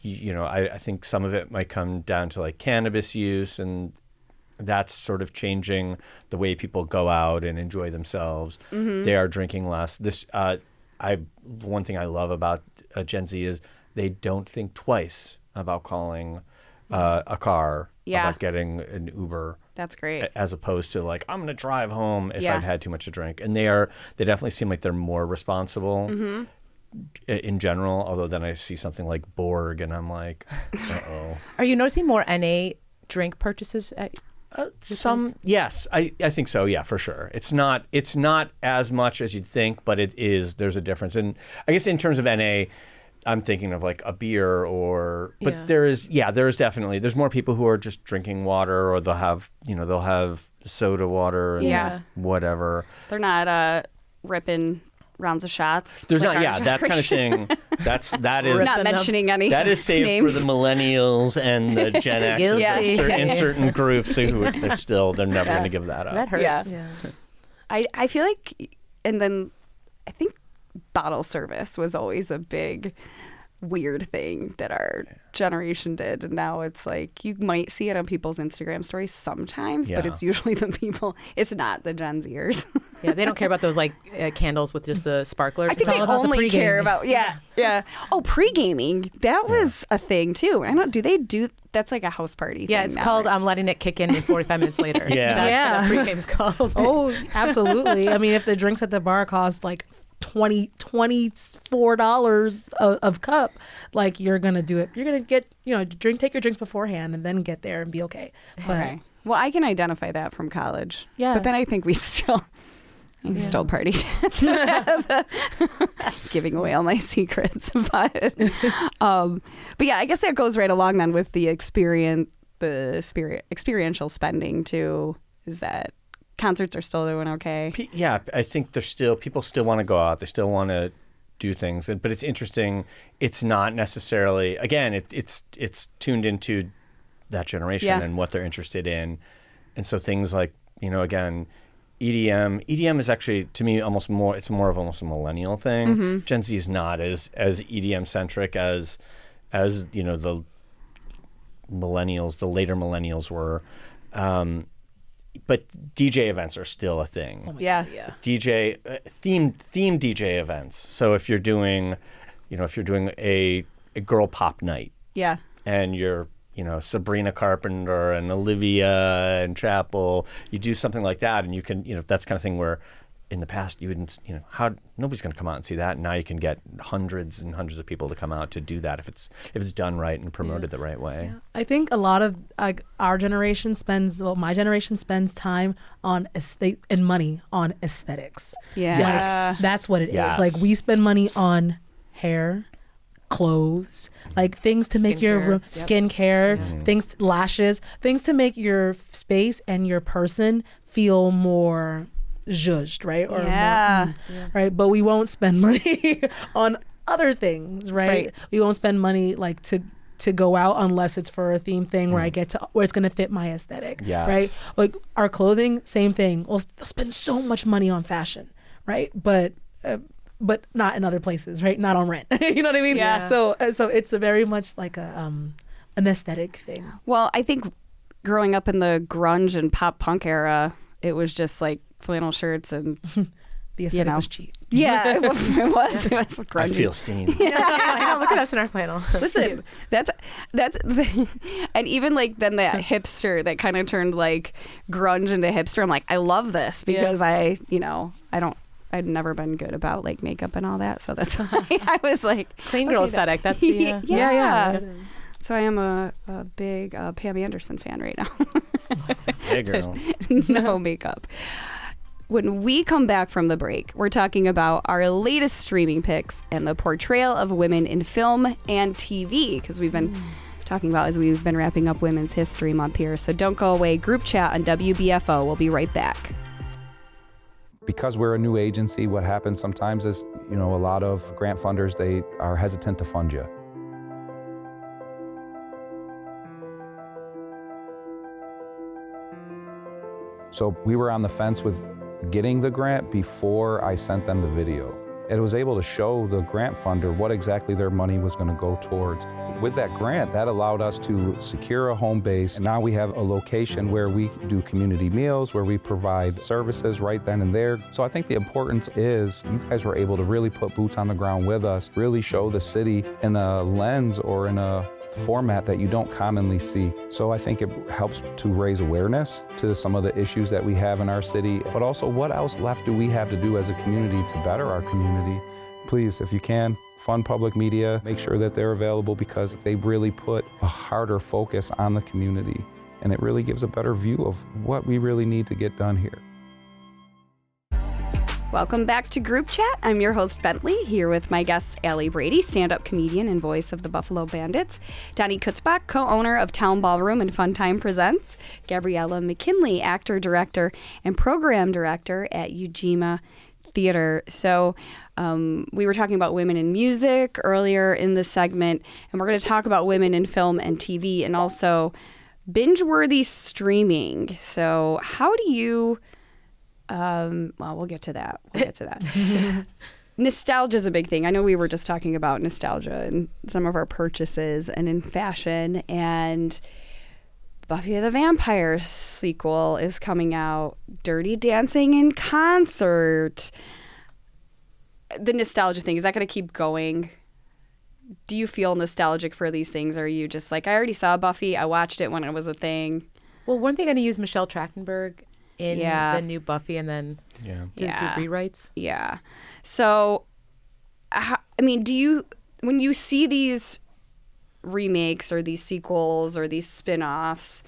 S3: I think some of it might come down to like cannabis use, and that's sort of changing the way people go out and enjoy themselves. Mm-hmm. They are drinking less. One thing I love about Gen Z is they don't think twice about calling a car, about getting an Uber.
S1: That's great.
S3: As opposed to like, I'm going to drive home if I've had too much to drink. And they definitely seem like they're more responsible in general. Although then I see something like Borg and I'm like, uh-oh.
S2: Are you noticing more NA drink purchases at
S3: yes, I think so. Yeah, for sure. It's not as much as you'd think, but there's a difference. And I guess in terms of NA, I'm thinking of like a beer but there is definitely, there's more people who are just drinking water, or they'll have soda water and whatever.
S1: They're not ripping rounds of shots.
S3: There's not, that kind of thing. That is
S1: We're not mentioning any.
S3: That is saved
S1: names.
S3: for the millennials and the Gen X in certain groups who they're never going to give that up.
S2: That hurts.
S1: Yeah. I feel like, and then I think bottle service was always a big weird thing that our generation did, and now it's like you might see it on people's Instagram stories sometimes, but it's usually it's not the Gen Zers.
S2: Yeah, they don't care about those like candles with just the sparklers.
S1: I think they only care about pre-gaming. That was a thing too. I don't. Do they do? That's like a house party.
S2: Yeah,
S1: thing
S2: it's
S1: now,
S2: called
S1: right?
S2: I'm letting it kick in 45 minutes later.
S3: Yeah.
S2: That's what pre-game's called.
S4: Oh, absolutely. I mean, if the drinks at the bar cost like $24 of cup, like you're gonna do it. You're gonna get take your drinks beforehand and then get there and be okay. But,
S1: okay. Well, I can identify that from college.
S4: Yeah.
S1: But then I think we still partied. Giving away all my secrets. But yeah, I guess that goes right along then with the experiential spending too. Is that concerts are still doing okay?
S3: Yeah, I think people still want to go out. They still want to do things. But it's interesting. It's not necessarily, again, it's tuned into that generation and what they're interested in. And so things like, again, EDM is actually, to me, almost more of a millennial thing. Mm-hmm. Gen Z is not as EDM centric as the millennials, the later millennials were. But DJ events are still a thing.
S4: Oh my God,
S3: DJ themed DJ events. So if you're doing, a girl pop night, and you're Sabrina Carpenter and Olivia and Chapel, you do something like that, and you can that's the kind of thing where in the past you wouldn't nobody's going to come out and see that, and now you can get hundreds and hundreds of people to come out to do that if it's done right and promoted the right way.
S4: Yeah. I think a lot of my generation spends time on and money on aesthetics.
S1: Yeah.
S3: Yes.
S4: That's what it is.
S3: Yes.
S4: Like we spend money on hair, clothes, like things to make your room, skincare, things, lashes, things to make your space and your person feel more zhuzhed, right? Or more, right? But we won't spend money on other things, right? We won't spend money like to go out unless it's for a theme thing where where it's going to fit my aesthetic, right? Like our clothing, same thing. We'll spend so much money on fashion, right? But not in other places, right? Not on rent. You know what I mean?
S1: Yeah.
S4: So it's a very much like an aesthetic thing.
S1: Well, I think growing up in the grunge and pop punk era, it was just like flannel shirts and
S4: the aesthetic was cheap.
S1: Yeah, it was grungy.
S3: I feel seen.
S2: I know, look at us in our flannel.
S1: Listen, that's and even like then that hipster that kind of turned like grunge into hipster. I'm like, I love this because I'd never been good about like makeup and all that, so that's why I was like
S2: clean girl aesthetic. That's the
S1: yeah. So I am a big Pam Anderson fan right now.
S3: Hey, girl.
S1: No makeup. When we come back from the break, we're talking about our latest streaming picks and the portrayal of women in film and TV, because we've been talking about as we've been wrapping up Women's History Month here. So don't go away. Group chat on WBFO. We'll be right back.
S6: Because we're a new agency, what happens sometimes is, a lot of grant funders, they are hesitant to fund you. So we were on the fence with getting the grant before I sent them the video. It was able to show the grant funder what exactly their money was going to go towards. With that grant, that allowed us to secure a home base. And now we have a location where we do community meals, where we provide services right then and there. So I think the importance is you guys were able to really put boots on the ground with us, really show the city in a lens or in a format that you don't commonly see. So I think it helps to raise awareness to some of the issues that we have in our city, but also what else left do we have to do as a community to better our community? Please, if you can, fund public media, make sure that they're available because they really put a harder focus on the community and it really gives a better view of what we really need to get done here.
S1: Welcome back to Group Chat. I'm your host, Bentley, here with my guests, Allie Brady, stand-up comedian and voice of the Buffalo Bandits, Donny Kutzbach, co-owner of Town Ballroom and Fun Time Presents, Gabriella McKinley, actor, director, and program director at Ujima Theater. So we were talking about women in music earlier in this segment, and we're going to talk about women in film and TV and also binge-worthy streaming. So how do you... well, we'll get to that. Nostalgia is a big thing. I know we were just talking about nostalgia in some of our purchases and in fashion, and Buffy the Vampire sequel is coming out. Dirty Dancing in concert. The nostalgia thing, is that going to keep going? Do you feel nostalgic for these things? Or are you just like, I already saw Buffy. I watched it when it was a thing.
S2: Well, weren't they going to use Michelle Trachtenberg in the new Buffy and then do rewrites?
S1: Yeah. So, when you see these remakes or these sequels or these spin-offs,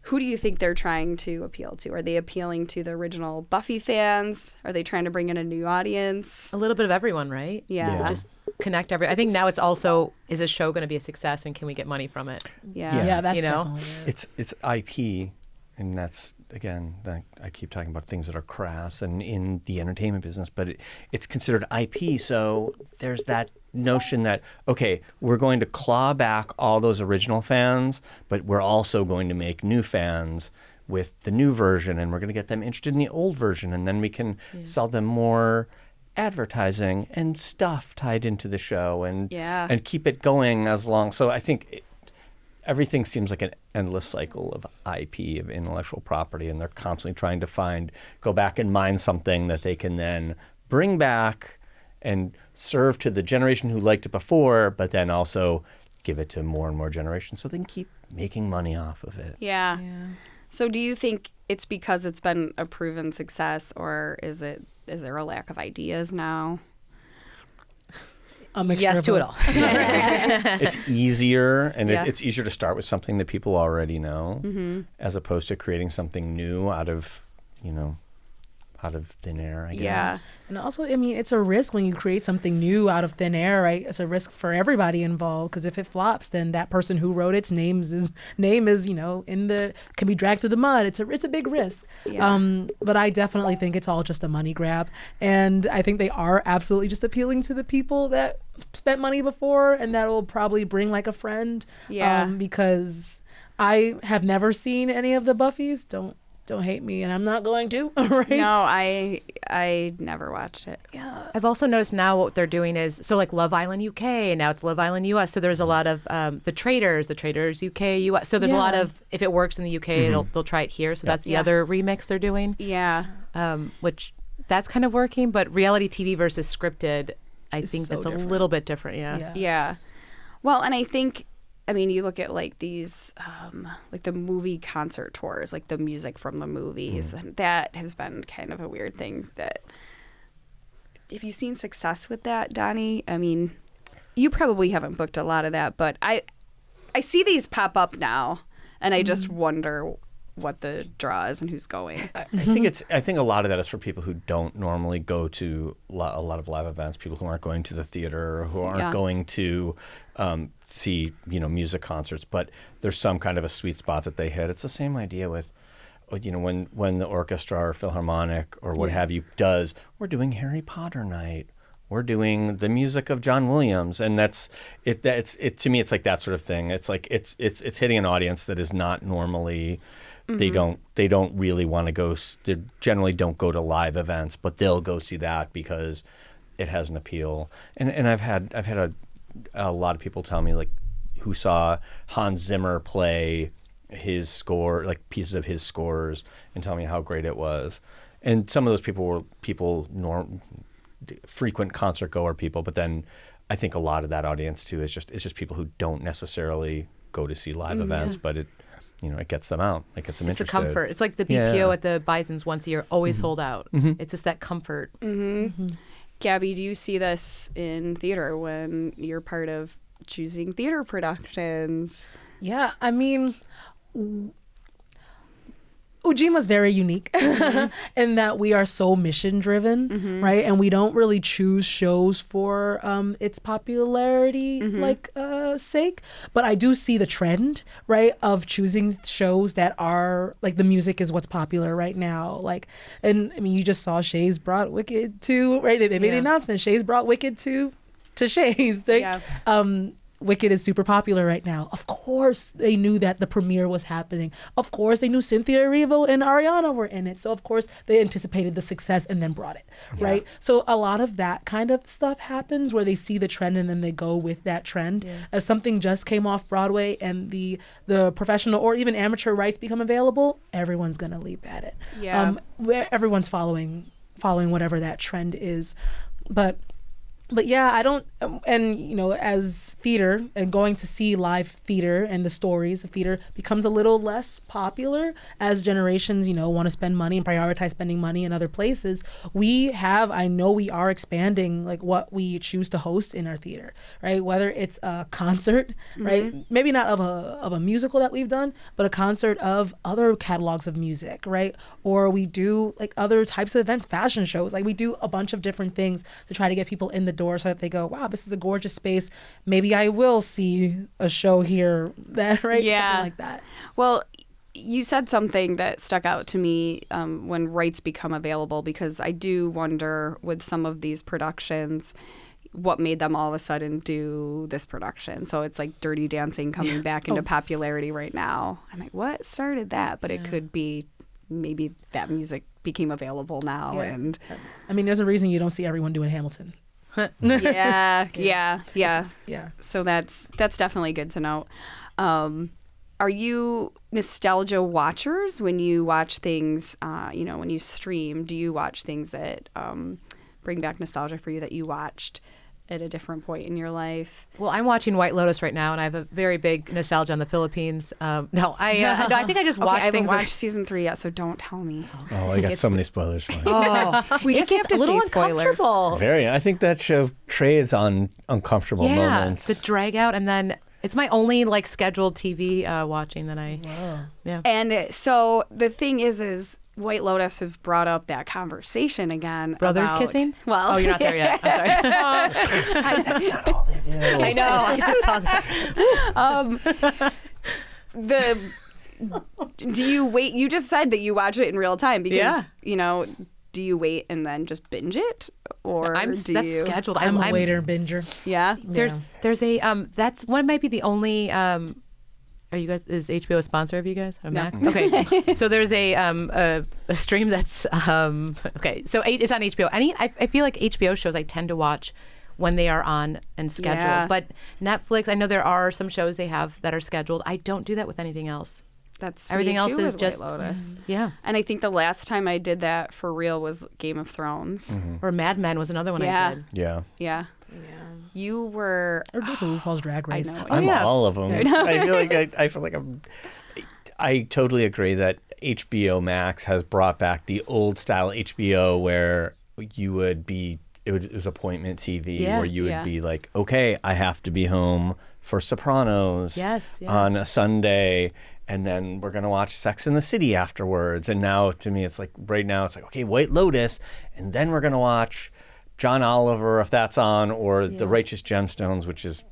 S1: who do you think they're trying to appeal to? Are they appealing to the original Buffy fans? Are they trying to bring in a new audience?
S2: A little bit of everyone, right?
S1: Yeah.
S2: Just connect I think now it's also, is this show going to be a success and can we get money from it?
S1: Yeah,
S4: that's definitely it.
S3: It's IP, and that's, again, I keep talking about things that are crass and in the entertainment business, but it's considered IP, so there's that notion that, okay, we're going to claw back all those original fans, but we're also going to make new fans with the new version, and we're going to get them interested in the old version, and then we can sell them more advertising and stuff tied into the show and keep it going as long. So I think everything seems like an endless cycle of IP, of intellectual property, and they're constantly trying to go back and mine something that they can then bring back and serve to the generation who liked it before, but then also give it to more and more generations so they can keep making money off of it.
S1: Yeah. So do you think it's because it's been a proven success, or is there a lack of ideas now?
S2: Yes to it all.
S3: It's easier, and it's easier to start with something that people already know, as opposed to creating something new out of thin air, I guess.
S1: Yeah.
S4: And also, it's a risk when you create something new out of thin air, right? It's a risk for everybody involved, because if it flops, then that person who wrote its name is can be dragged through the mud. It's a big risk.
S1: Yeah.
S4: But I definitely think it's all just a money grab, and I think they are absolutely just appealing to the people that spent money before, and that will probably bring like a friend.
S1: Yeah.
S4: Because I have never seen any of the Buffys. Don't hate me, and I'm not going to. Right?
S1: No, I never watched it.
S4: Yeah.
S2: I've also noticed now what they're doing is, so like Love Island UK, and now it's Love Island US. So there's a lot of the Traders UK, US. So there's a lot of, if it works in the UK, they'll try it here. So that's the other remix they're doing.
S1: Yeah.
S2: Which that's kind of working, but reality TV versus scripted, I think
S4: so
S2: that's
S4: different.
S2: a little bit different.
S1: Yeah. Well, and I think, you look at like these, like the movie concert tours, like the music from the movies. And that has been kind of a weird thing. That, have you seen success with that, Donny? You probably haven't booked a lot of that, but I see these pop up now, and I just wonder what the draw is and who's going.
S3: I think a lot of that is for people who don't normally go to a lot of live events, people who aren't going to the theater or who aren't going to see, music concerts, but there's some kind of a sweet spot that they hit. It's the same idea with, when the orchestra or philharmonic or what have you does, we're doing Harry Potter night. We're doing the music of John Williams, and that's it. To me, it's like that sort of thing. It's like it's hitting an audience that is not normally. They don't really want to go. They generally don't go to live events, but they'll go see that because it has an appeal. And I've had a lot of people tell me, like, who saw Hans Zimmer play his score, like pieces of his scores, and tell me how great it was. And some of those people were frequent concert goer people, but then I think a lot of that audience too is just people who don't necessarily go to see live events, but it gets them out. It gets them interested.
S2: It's a comfort. It's like the BPO at the Bisons once a year, always sold out. It's just that comfort.
S1: Gabby, do you see this in theater when you're part of choosing theater productions?
S4: Yeah, I mean, Ujima's very unique in that we are so mission driven, right? And we don't really choose shows for its popularity sake. But I do see the trend, right, of choosing shows that are like the music is what's popular right now. Like, and I mean, you just saw Shays brought Wicked to, right? They made the announcement. Shays brought Wicked to Shays. Right? Yeah. Wicked is super popular right now. Of course, they knew that the premiere was happening. Of course, they knew Cynthia Erivo and Ariana were in it. So, of course, they anticipated the success and then brought it, right? So, a lot of that kind of stuff happens where they see the trend and then they go with that trend. Yeah. As something just came off Broadway and the professional or even amateur rights become available, everyone's going to leap at it. Yeah. Where everyone's following whatever that trend is. But yeah, I don't, and as theater and going to see live theater and the stories of theater becomes a little less popular as generations, want to spend money and prioritize spending money in other places. I know we are expanding like what we choose to host in our theater, right? Whether it's a concert, right? Maybe not of a musical that we've done, but a concert of other catalogs of music, right? Or we do like other types of events, fashion shows, like we do a bunch of different things to try to get people in the door so that they go, wow, this is a gorgeous space. Maybe I will see a show here, right?
S1: Yeah.
S4: Something like that.
S1: Well, you said something that stuck out to me when rights become available, because I do wonder with some of these productions, what made them all of a sudden do this production. So it's like Dirty Dancing coming back into popularity right now. I'm like, what started that? But it could be maybe that music became available now.
S4: Yeah.
S1: And
S4: I mean, there's a reason you don't see everyone doing Hamilton.
S1: Yeah. So that's definitely good to know. Are you nostalgia watchers when you watch things, when you stream? Do you watch things that bring back nostalgia for you that you watched at a different point in your life?
S2: Well, I'm watching White Lotus right now, and I have a very big nostalgia on the Philippines. I think I just watched
S1: I haven't
S2: things.
S1: watched season 3 yet, so don't tell me.
S3: Oh, I got so many spoilers for you.
S1: We just have to
S2: a little
S1: say spoilers.
S2: uncomfortable.
S3: Very. I think that show trades on uncomfortable moments.
S2: The drag out, and then it's my only like scheduled TV watching that I.
S4: Wow.
S2: Yeah.
S1: And so the thing is White Lotus has brought up that conversation again.
S2: Brother
S1: about,
S2: kissing?
S1: Well,
S2: Oh, you're not there yet. I'm sorry.
S3: That's not all they do.
S2: I know. I just saw that.
S1: Do you wait? You just said that you watch it in real time because, do you wait and then just binge it? Or
S2: that's scheduled.
S4: I'm a waiter binger.
S1: Yeah?
S2: There's a that's one might be the only are you guys, is HBO a sponsor of you guys? Or Max? Okay. So there's a stream that's okay. So it's on HBO. I feel like HBO shows I tend to watch when they are on and scheduled.
S1: Yeah.
S2: But Netflix, I know there are some shows they have that are scheduled. I don't do that with anything else.
S1: That's
S2: everything else is
S1: with
S2: just
S1: White Lotus.
S2: Yeah.
S1: And I think the last time I did that for real was Game of Thrones.
S2: Or Mad Men was another one I did.
S3: Yeah.
S1: Yeah. You were
S4: Or RuPaul's Drag Race.
S1: I know.
S3: I'm all of them. I feel like I totally agree that HBO Max has brought back the old style HBO where you would be, it was appointment TV where you would be like, okay, I have to be home for Sopranos on a Sunday, and then we're going to watch Sex and the City afterwards. And now, to me, it's like, right now, it's like, okay, White Lotus, and then we're going to watch John Oliver, if that's on, or The Righteous Gemstones, which is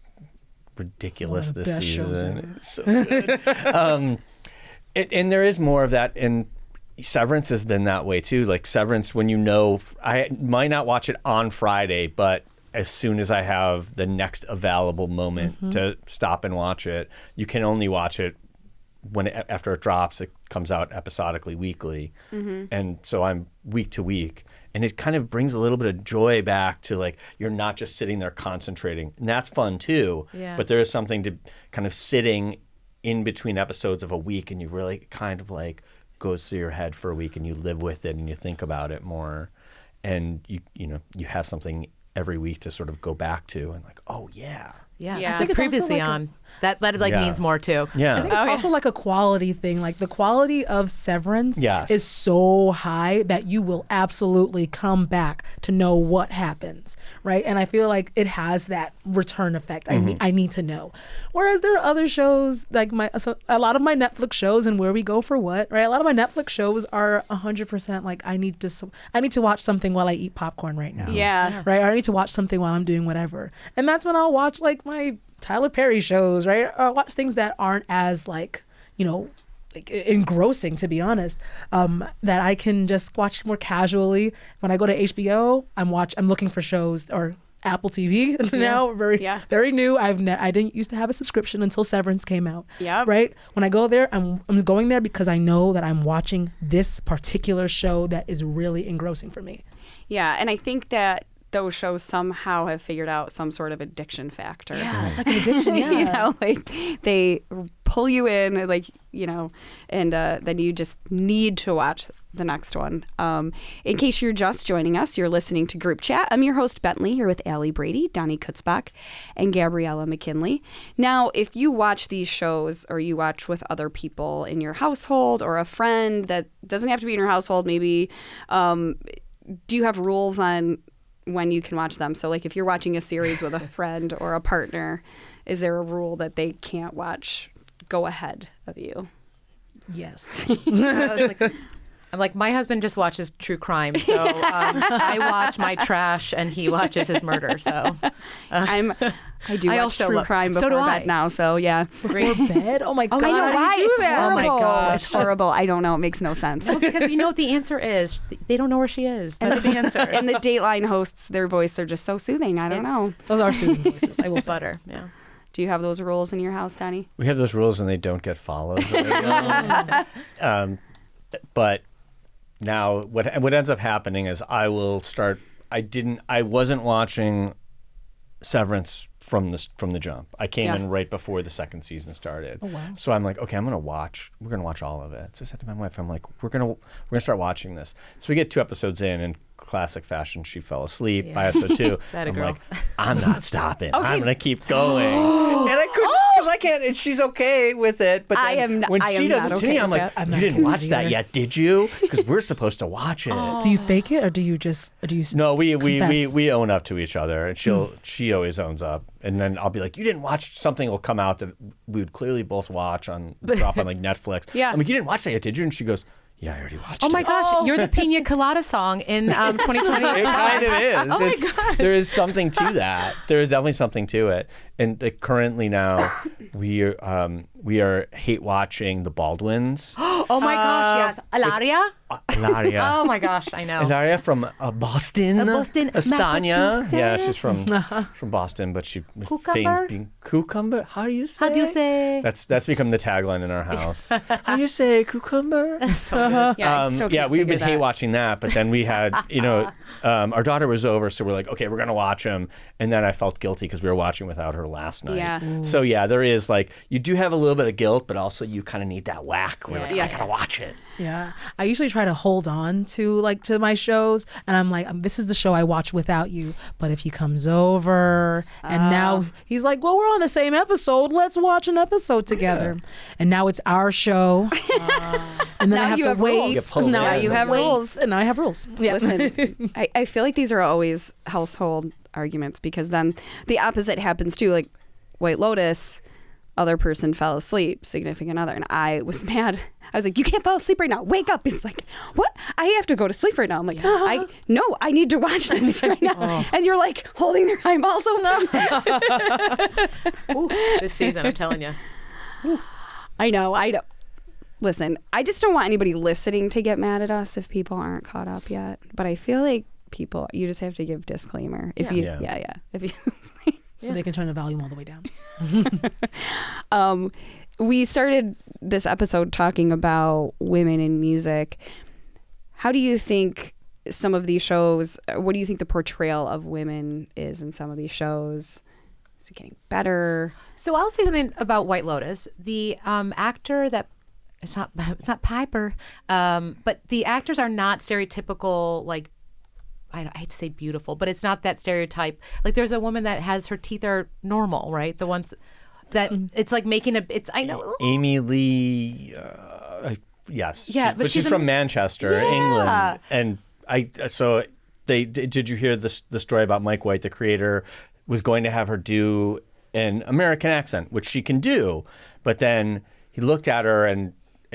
S3: ridiculous this season. It's so good. And there is more of that, and Severance has been that way too. Like Severance, when I might not watch it on Friday, but as soon as I have the next available moment to stop and watch it, you can only watch it after it drops. It comes out episodically weekly, and so I'm week to week, and it kind of brings a little bit of joy back to, like, you're not just sitting there concentrating, and that's fun too. But there is something to kind of sitting in between episodes of a week, and you really kind of like goes through your head for a week, and you live with it, and you think about it more, and you have something every week to sort of go back to, and like, oh yeah.
S2: I think it's previously like on. That means more too.
S4: I think it's also like a quality thing. Like the quality of Severance is so high that you will absolutely come back to know what happens, right? And I feel like it has that return effect. I need to know. Whereas there are other shows like a lot of my Netflix shows and Where We Go for What, right? A lot of my Netflix shows are 100% like I need to watch something while I eat popcorn right now. Right? Or I need to watch something while I'm doing whatever. And that's when I'll watch like my Tyler Perry shows, right? Or watch things that aren't as like engrossing, to be honest, that I can just watch more casually. When I go to HBO, I'm looking for shows, or Apple TV now, very new. I didn't used to have a subscription until Severance came out. Right? When I go there, I'm going there because I know that I'm watching this particular show that is really engrossing for me.
S1: Yeah, and I think that those shows somehow have figured out some sort of addiction factor.
S4: Yeah, it's like an addiction,
S1: You know, like they pull you in, like, you know, and then you just need to watch the next one. In case you're just joining us, you're listening to Group Chat. I'm your host, Bentley, here with Allie Brady, Donny Kutzbach, and Gabriella McKinley. Now, if you watch these shows or you watch with other people in your household or a friend that doesn't have to be in your household, maybe, do you have rules on when you can watch them? So like if you're watching a series with a friend or a partner, is there a rule that they can't go ahead of you?
S4: Yes.
S2: I'm like, my husband just watches true crime, so I watch my trash and he watches his murder. So I watch true crime before bed now. So yeah,
S4: before bed. Oh my god!
S1: I know why. It's horrible.
S2: Oh my gosh,
S1: it's horrible. I don't know. It makes no sense.
S2: Well, because you know what the answer is. They don't know where she is. That's the answer.
S1: And the Dateline hosts, their voices are just so soothing. I don't know.
S4: Those are soothing voices. I will say.
S2: Butter. Yeah.
S1: Do you have those rules in your house, Donny?
S3: We have those rules, and they don't get followed. But now, what ends up happening is I wasn't watching Severance from the jump. I came in right before the second season started.
S4: Oh wow!
S3: So I'm like, okay, we're gonna watch all of it. So I said to my wife, I'm like, we're gonna start watching this. So we get 2 episodes in classic fashion, she fell asleep by episode 2. I'm like, I'm not stopping. Okay. I'm gonna keep going. And I couldn't, because I can't. And she's okay with it. But then when she does it to me, I'm like, you didn't watch that yet, did you? Because we're supposed to watch it.
S4: Do you fake it, or do you
S3: No, we own up to each other, and she always owns up. And then I'll be like, you didn't watch something will come out that we would clearly both watch drop on like Netflix.
S1: Yeah.
S3: I'm like, you didn't watch that yet, did you? And she goes, yeah, I already watched it.
S2: Oh my gosh, you're the Pina Colada song in 2020.
S3: It kind of is. There is something to that. There is definitely something to it. And currently now, we are hate watching the Baldwins.
S2: Oh my gosh, yes. Ilaria?
S3: Ilaria.
S2: Oh my gosh, I know.
S3: Ilaria from Boston, España. Yeah, she's from Boston, but she feigns being cucumber. How do you say?
S2: How do you say?
S3: That's become the tagline in our house. How do you say cucumber? We've been hate watching that, but then we had, our daughter was over, so we're like, okay, we're gonna watch them, and then I felt guilty because we were watching without her last night.
S1: Yeah.
S3: So there is like, you do have a little bit of guilt, but also you kind of need that whack where I gotta watch it.
S4: Yeah, I usually try to hold on to my shows, and I'm like, this is the show I watch without you. But if he comes over, and now he's like, well, we're on the same episode, let's watch an episode together. And now it's our show, and then I have to wait.
S1: Now you have rules,
S4: and now I have rules. Yeah.
S1: Listen, I feel like these are always household arguments, because then the opposite happens too. Like, White Lotus, other person fell asleep, significant other, and I was mad. I was like, you can't fall asleep right now. Wake up. He's like, what? I have to go to sleep right now. I'm like, I need to watch this right now. And you're like holding their eyeballs open.
S2: Ooh, this season, I'm telling you.
S1: I know. Listen, I just don't want anybody listening to get mad at us if people aren't caught up yet. But I feel like you just have to give disclaimer. If you.
S4: So they can turn the volume all the way down.
S1: We started this episode talking about women in music. How do you think some of these shows, what do you think the portrayal of women is in some of these shows? Is it getting better?
S2: So I'll say something about White Lotus. The actor that, it's not Piper, but the actors are not stereotypical, like, I hate to say beautiful, but it's not that stereotype. Like there's a woman that has her teeth are normal, right? The ones that it's like making I know.
S3: Amy Lee, yes.
S2: Yeah,
S3: but she's from Manchester, England. And did you hear the story about Mike White, the creator, was going to have her do an American accent, which she can do. But then he looked at her and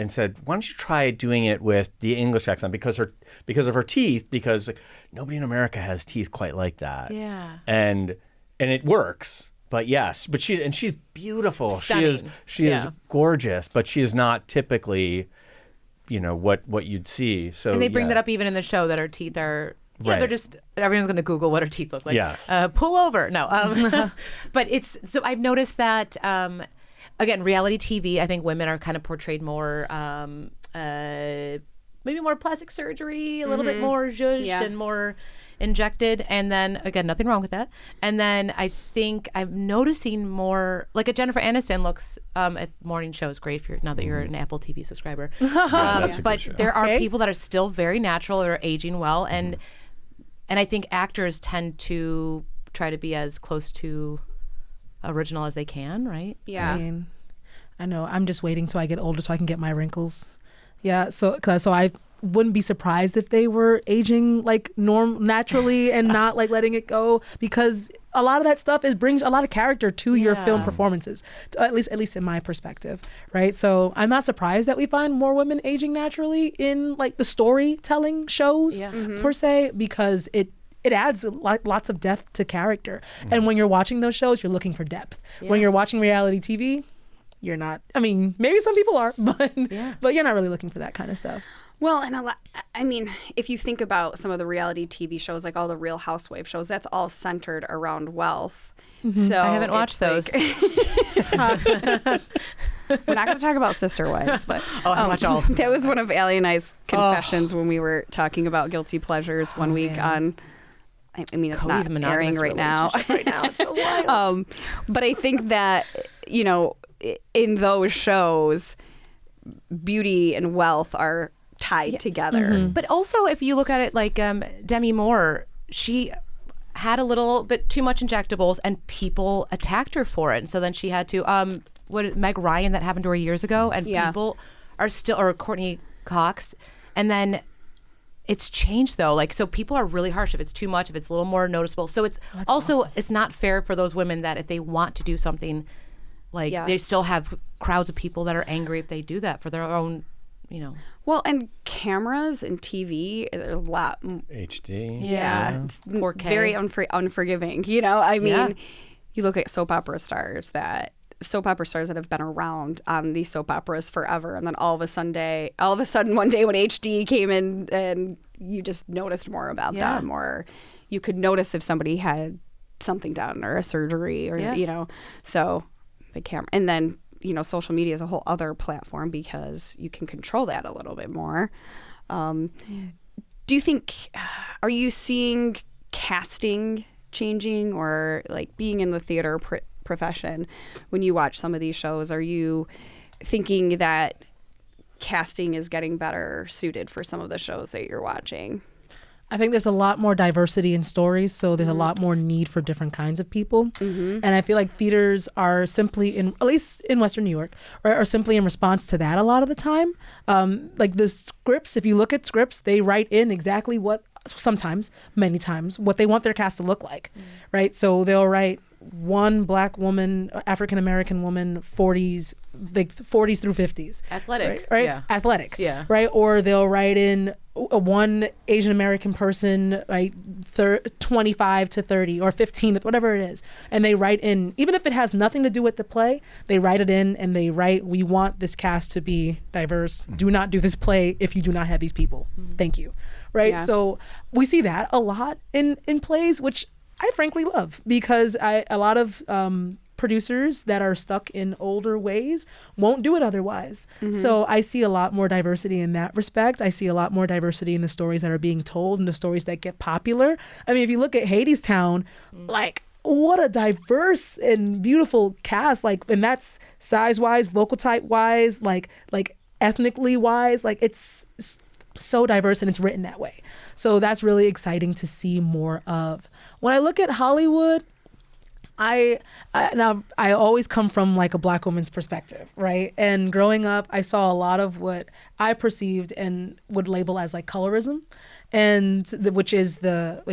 S3: said, why don't you try doing it with the English accent because of her teeth, because nobody in America has teeth quite like that.
S2: Yeah.
S3: And it works. But yes, she's beautiful.
S2: Stunning.
S3: She is gorgeous, but she is not typically, what you'd see. So
S2: and they bring that up even in the show that her teeth are they're just, everyone's going to Google what her teeth look like.
S3: Yes.
S2: Pull over. No. But so I've noticed that again, reality TV, I think women are kind of portrayed more, maybe more plastic surgery, a little bit more zhuzhed and more injected. And then, again, nothing wrong with that. And then I think I'm noticing more, like a Jennifer Aniston looks at morning shows great now that you're an Apple TV subscriber.
S3: That's a good
S2: but
S3: show.
S2: there are people that are still very natural or aging well. And I think actors tend to try to be as close to original as they can, right?
S1: Yeah.
S4: I know. I'm just waiting till I get older so I can get my wrinkles. Yeah. So I wouldn't be surprised if they were aging like naturally and not like letting it go, because a lot of that stuff brings a lot of character to your film performances, at least in my perspective, right? So I'm not surprised that we find more women aging naturally in like the storytelling shows per se, because it adds lots of depth to character. And when you're watching those shows, you're looking for depth. When you're watching reality TV, you're not. I mean, maybe some people are, but you're not really looking for that kind of stuff.
S1: Well, and if you think about some of the reality TV shows, like all the Real Housewife shows, that's all centered around wealth. So
S2: I haven't watched those.
S1: We're not going to talk about Sister Wives, but
S2: I watch all.
S1: That was one of Allie and I's confessions when we were talking about guilty pleasures one week on. I mean, it's
S2: Cody's
S1: not airing right now.
S2: It's so wild.
S1: But I think that, in those shows, beauty and wealth are tied together.
S2: But also, if you look at it like Demi Moore, she had a little bit too much injectables and people attacked her for it. And so then she had to, Meg Ryan, that happened to her years ago, and people are still, or Courtney Cox. And then it's changed though. Like, so people are really harsh if it's too much, if it's a little more noticeable. So it's it's not fair for those women that if they want to do something, they still have crowds of people that are angry if they do that for their own,
S1: Well, and cameras and TV, are a lot.
S3: HD.
S1: Yeah. It's
S2: 4K.
S1: Very unforgiving. I mean, you look at soap opera stars that have been around on these soap operas forever, and then all of a sudden one day when HD came in, and you just noticed more about them, or you could notice if somebody had something done or a surgery, or so the camera, and then social media is a whole other platform because you can control that a little bit more. Do you think, are you seeing casting changing, or like being in the theater profession, when you watch some of these shows, are you thinking that casting is getting better suited for some of the shows that you're watching?
S4: I think there's a lot more diversity in stories, so there's a lot more need for different kinds of people. And I feel like theaters are simply, at least in Western New York, are simply in response to that a lot of the time. Like the scripts, if you look at scripts, they write in exactly what sometimes, many times, what they want their cast to look like, right? So they'll write one black woman, African American woman, 40s through 50s.
S2: Athletic.
S4: Right?
S2: Yeah.
S4: Athletic.
S2: Yeah.
S4: Right? Or they'll write in one Asian American person, right, 25 to 30 or 15, whatever it is. And they write in, even if it has nothing to do with the play, they write it in and they write, we want this cast to be diverse. Do not do this play if you do not have these people. Thank you. Right?
S1: Yeah.
S4: So we see that a lot in plays, which I frankly love, because a lot of producers that are stuck in older ways won't do it otherwise. So I see a lot more diversity in that respect. I see a lot more diversity in the stories that are being told and the stories that get popular. I mean, if you look at Hadestown, like, what a diverse and beautiful cast, like, and that's size wise, vocal type wise, like ethnically wise, like it's so diverse and it's written that way. So that's really exciting to see more of. When I look at Hollywood, I always come from like a black woman's perspective, right? And growing up, I saw a lot of what I perceived and would label as like colorism, and which is the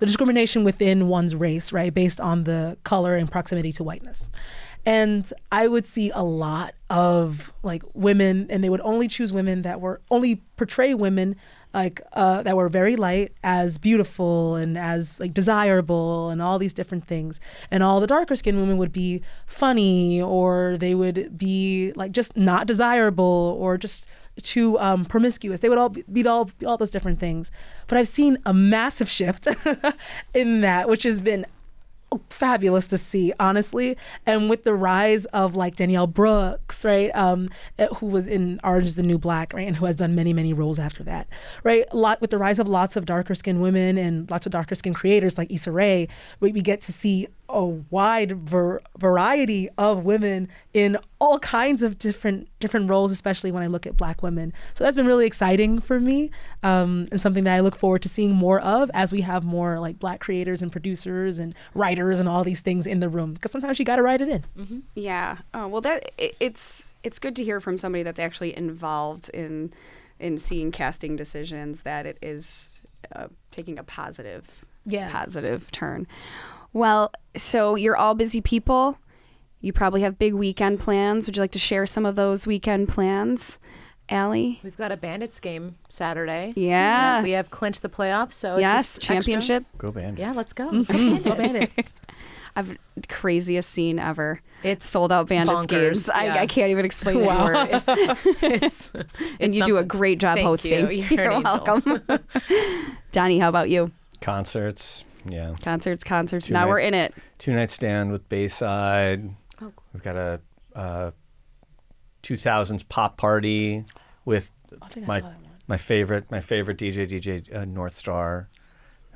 S4: discrimination within one's race, right, based on the color and proximity to whiteness. And I would see a lot of like women, and they would only choose women that were only portray women like that were very light as beautiful and as like desirable and all these different things. And all the darker skinned women would be funny, or they would be like just not desirable, or just too promiscuous. They would all be all those different things. But I've seen a massive shift in that, which has been fabulous to see, honestly. And with the rise of like Danielle Brooks, right, who was in Orange is the New Black, right, and who has done many, many roles after that, right, with the rise of lots of darker skinned women and lots of darker skinned creators like Issa Rae, we get to see a wide variety of women in all kinds of different roles, especially when I look at black women. So that's been really exciting for me, and something that I look forward to seeing more of as we have more like black creators and producers and writers and all these things in the room, because sometimes you got to write it in.
S1: Yeah. Oh, well, it's good to hear from somebody that's actually involved in seeing casting decisions that it is taking a positive turn. Well, so you're all busy people. You probably have big weekend plans. Would you like to share some of those weekend plans, Allie?
S2: We've got a Bandits game Saturday.
S1: Yeah.
S2: We have clinched the playoffs, so
S1: yes,
S2: it's just
S1: championship.
S3: Go Bandits.
S2: Yeah, let's go.
S4: Go Bandits.
S1: I've craziest scene ever.
S2: It's
S1: sold out Bandits
S2: bonkers.
S1: games.
S2: Yeah.
S1: I can't even explain it in words. And you do a great job
S2: Thank
S1: hosting.
S2: you. You're an angel.
S1: welcome. Donnie, how about you?
S3: Concerts. Yeah.
S1: Concerts.
S3: Two
S1: Now
S3: night-
S1: we're in it.
S3: 2-night stand with Bayside.
S2: Oh, cool.
S3: We've got a 2000s pop party with
S4: I think I saw that one.
S3: my favorite DJ North Star,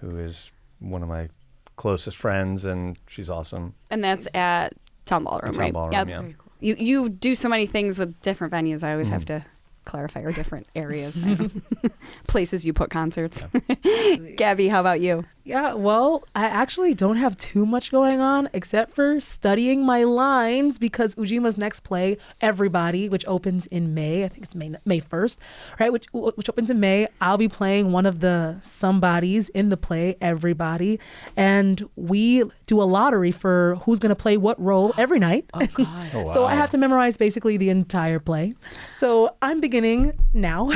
S3: who is one of my closest friends, and she's awesome.
S1: And that's at Town Ballroom,
S3: Town
S1: right?
S3: Ballroom,
S1: Yep.
S3: yeah.
S2: Very cool.
S1: You do so many things with different venues. I always have to clarify our different areas, places you put concerts. Gabby, how about you?
S4: Yeah, well, I actually don't have too much going on except for studying my lines, because Ujima's next play, Everybody, which opens in May, I think it's May 1st, right, which opens in May, I'll be playing one of the somebodies in the play, Everybody, and we do a lottery for who's going to play what role every night.
S2: Oh, God.
S3: Oh, wow.
S4: So I have to memorize basically the entire play. So I'm beginning now.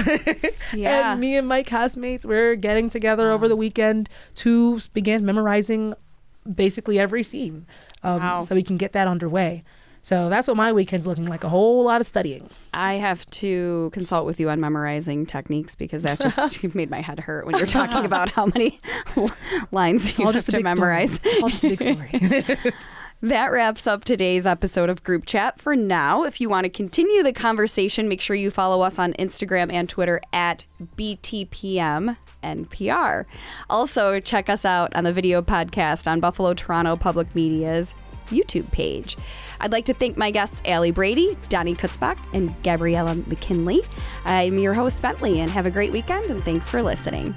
S1: Yeah.
S4: And me and my castmates, we're getting together over the weekend to begin memorizing basically every scene, so we can get that underway. So that's what my weekend's looking like, a whole lot of studying.
S1: I have to consult with you on memorizing techniques, because that just made my head hurt when you're talking about how many lines you have to memorize.
S4: It's all just a big story.
S1: That wraps up today's episode of Group Chat for now. If you want to continue the conversation, make sure you follow us on Instagram and Twitter at BTPMNPR. Also, check us out on the video podcast on Buffalo Toronto Public Media's YouTube page. I'd like to thank my guests, Allie Brady, Donny Kutzbach, and Gabriella McKinley. I'm your host, Bentley, and have a great weekend, and thanks for listening.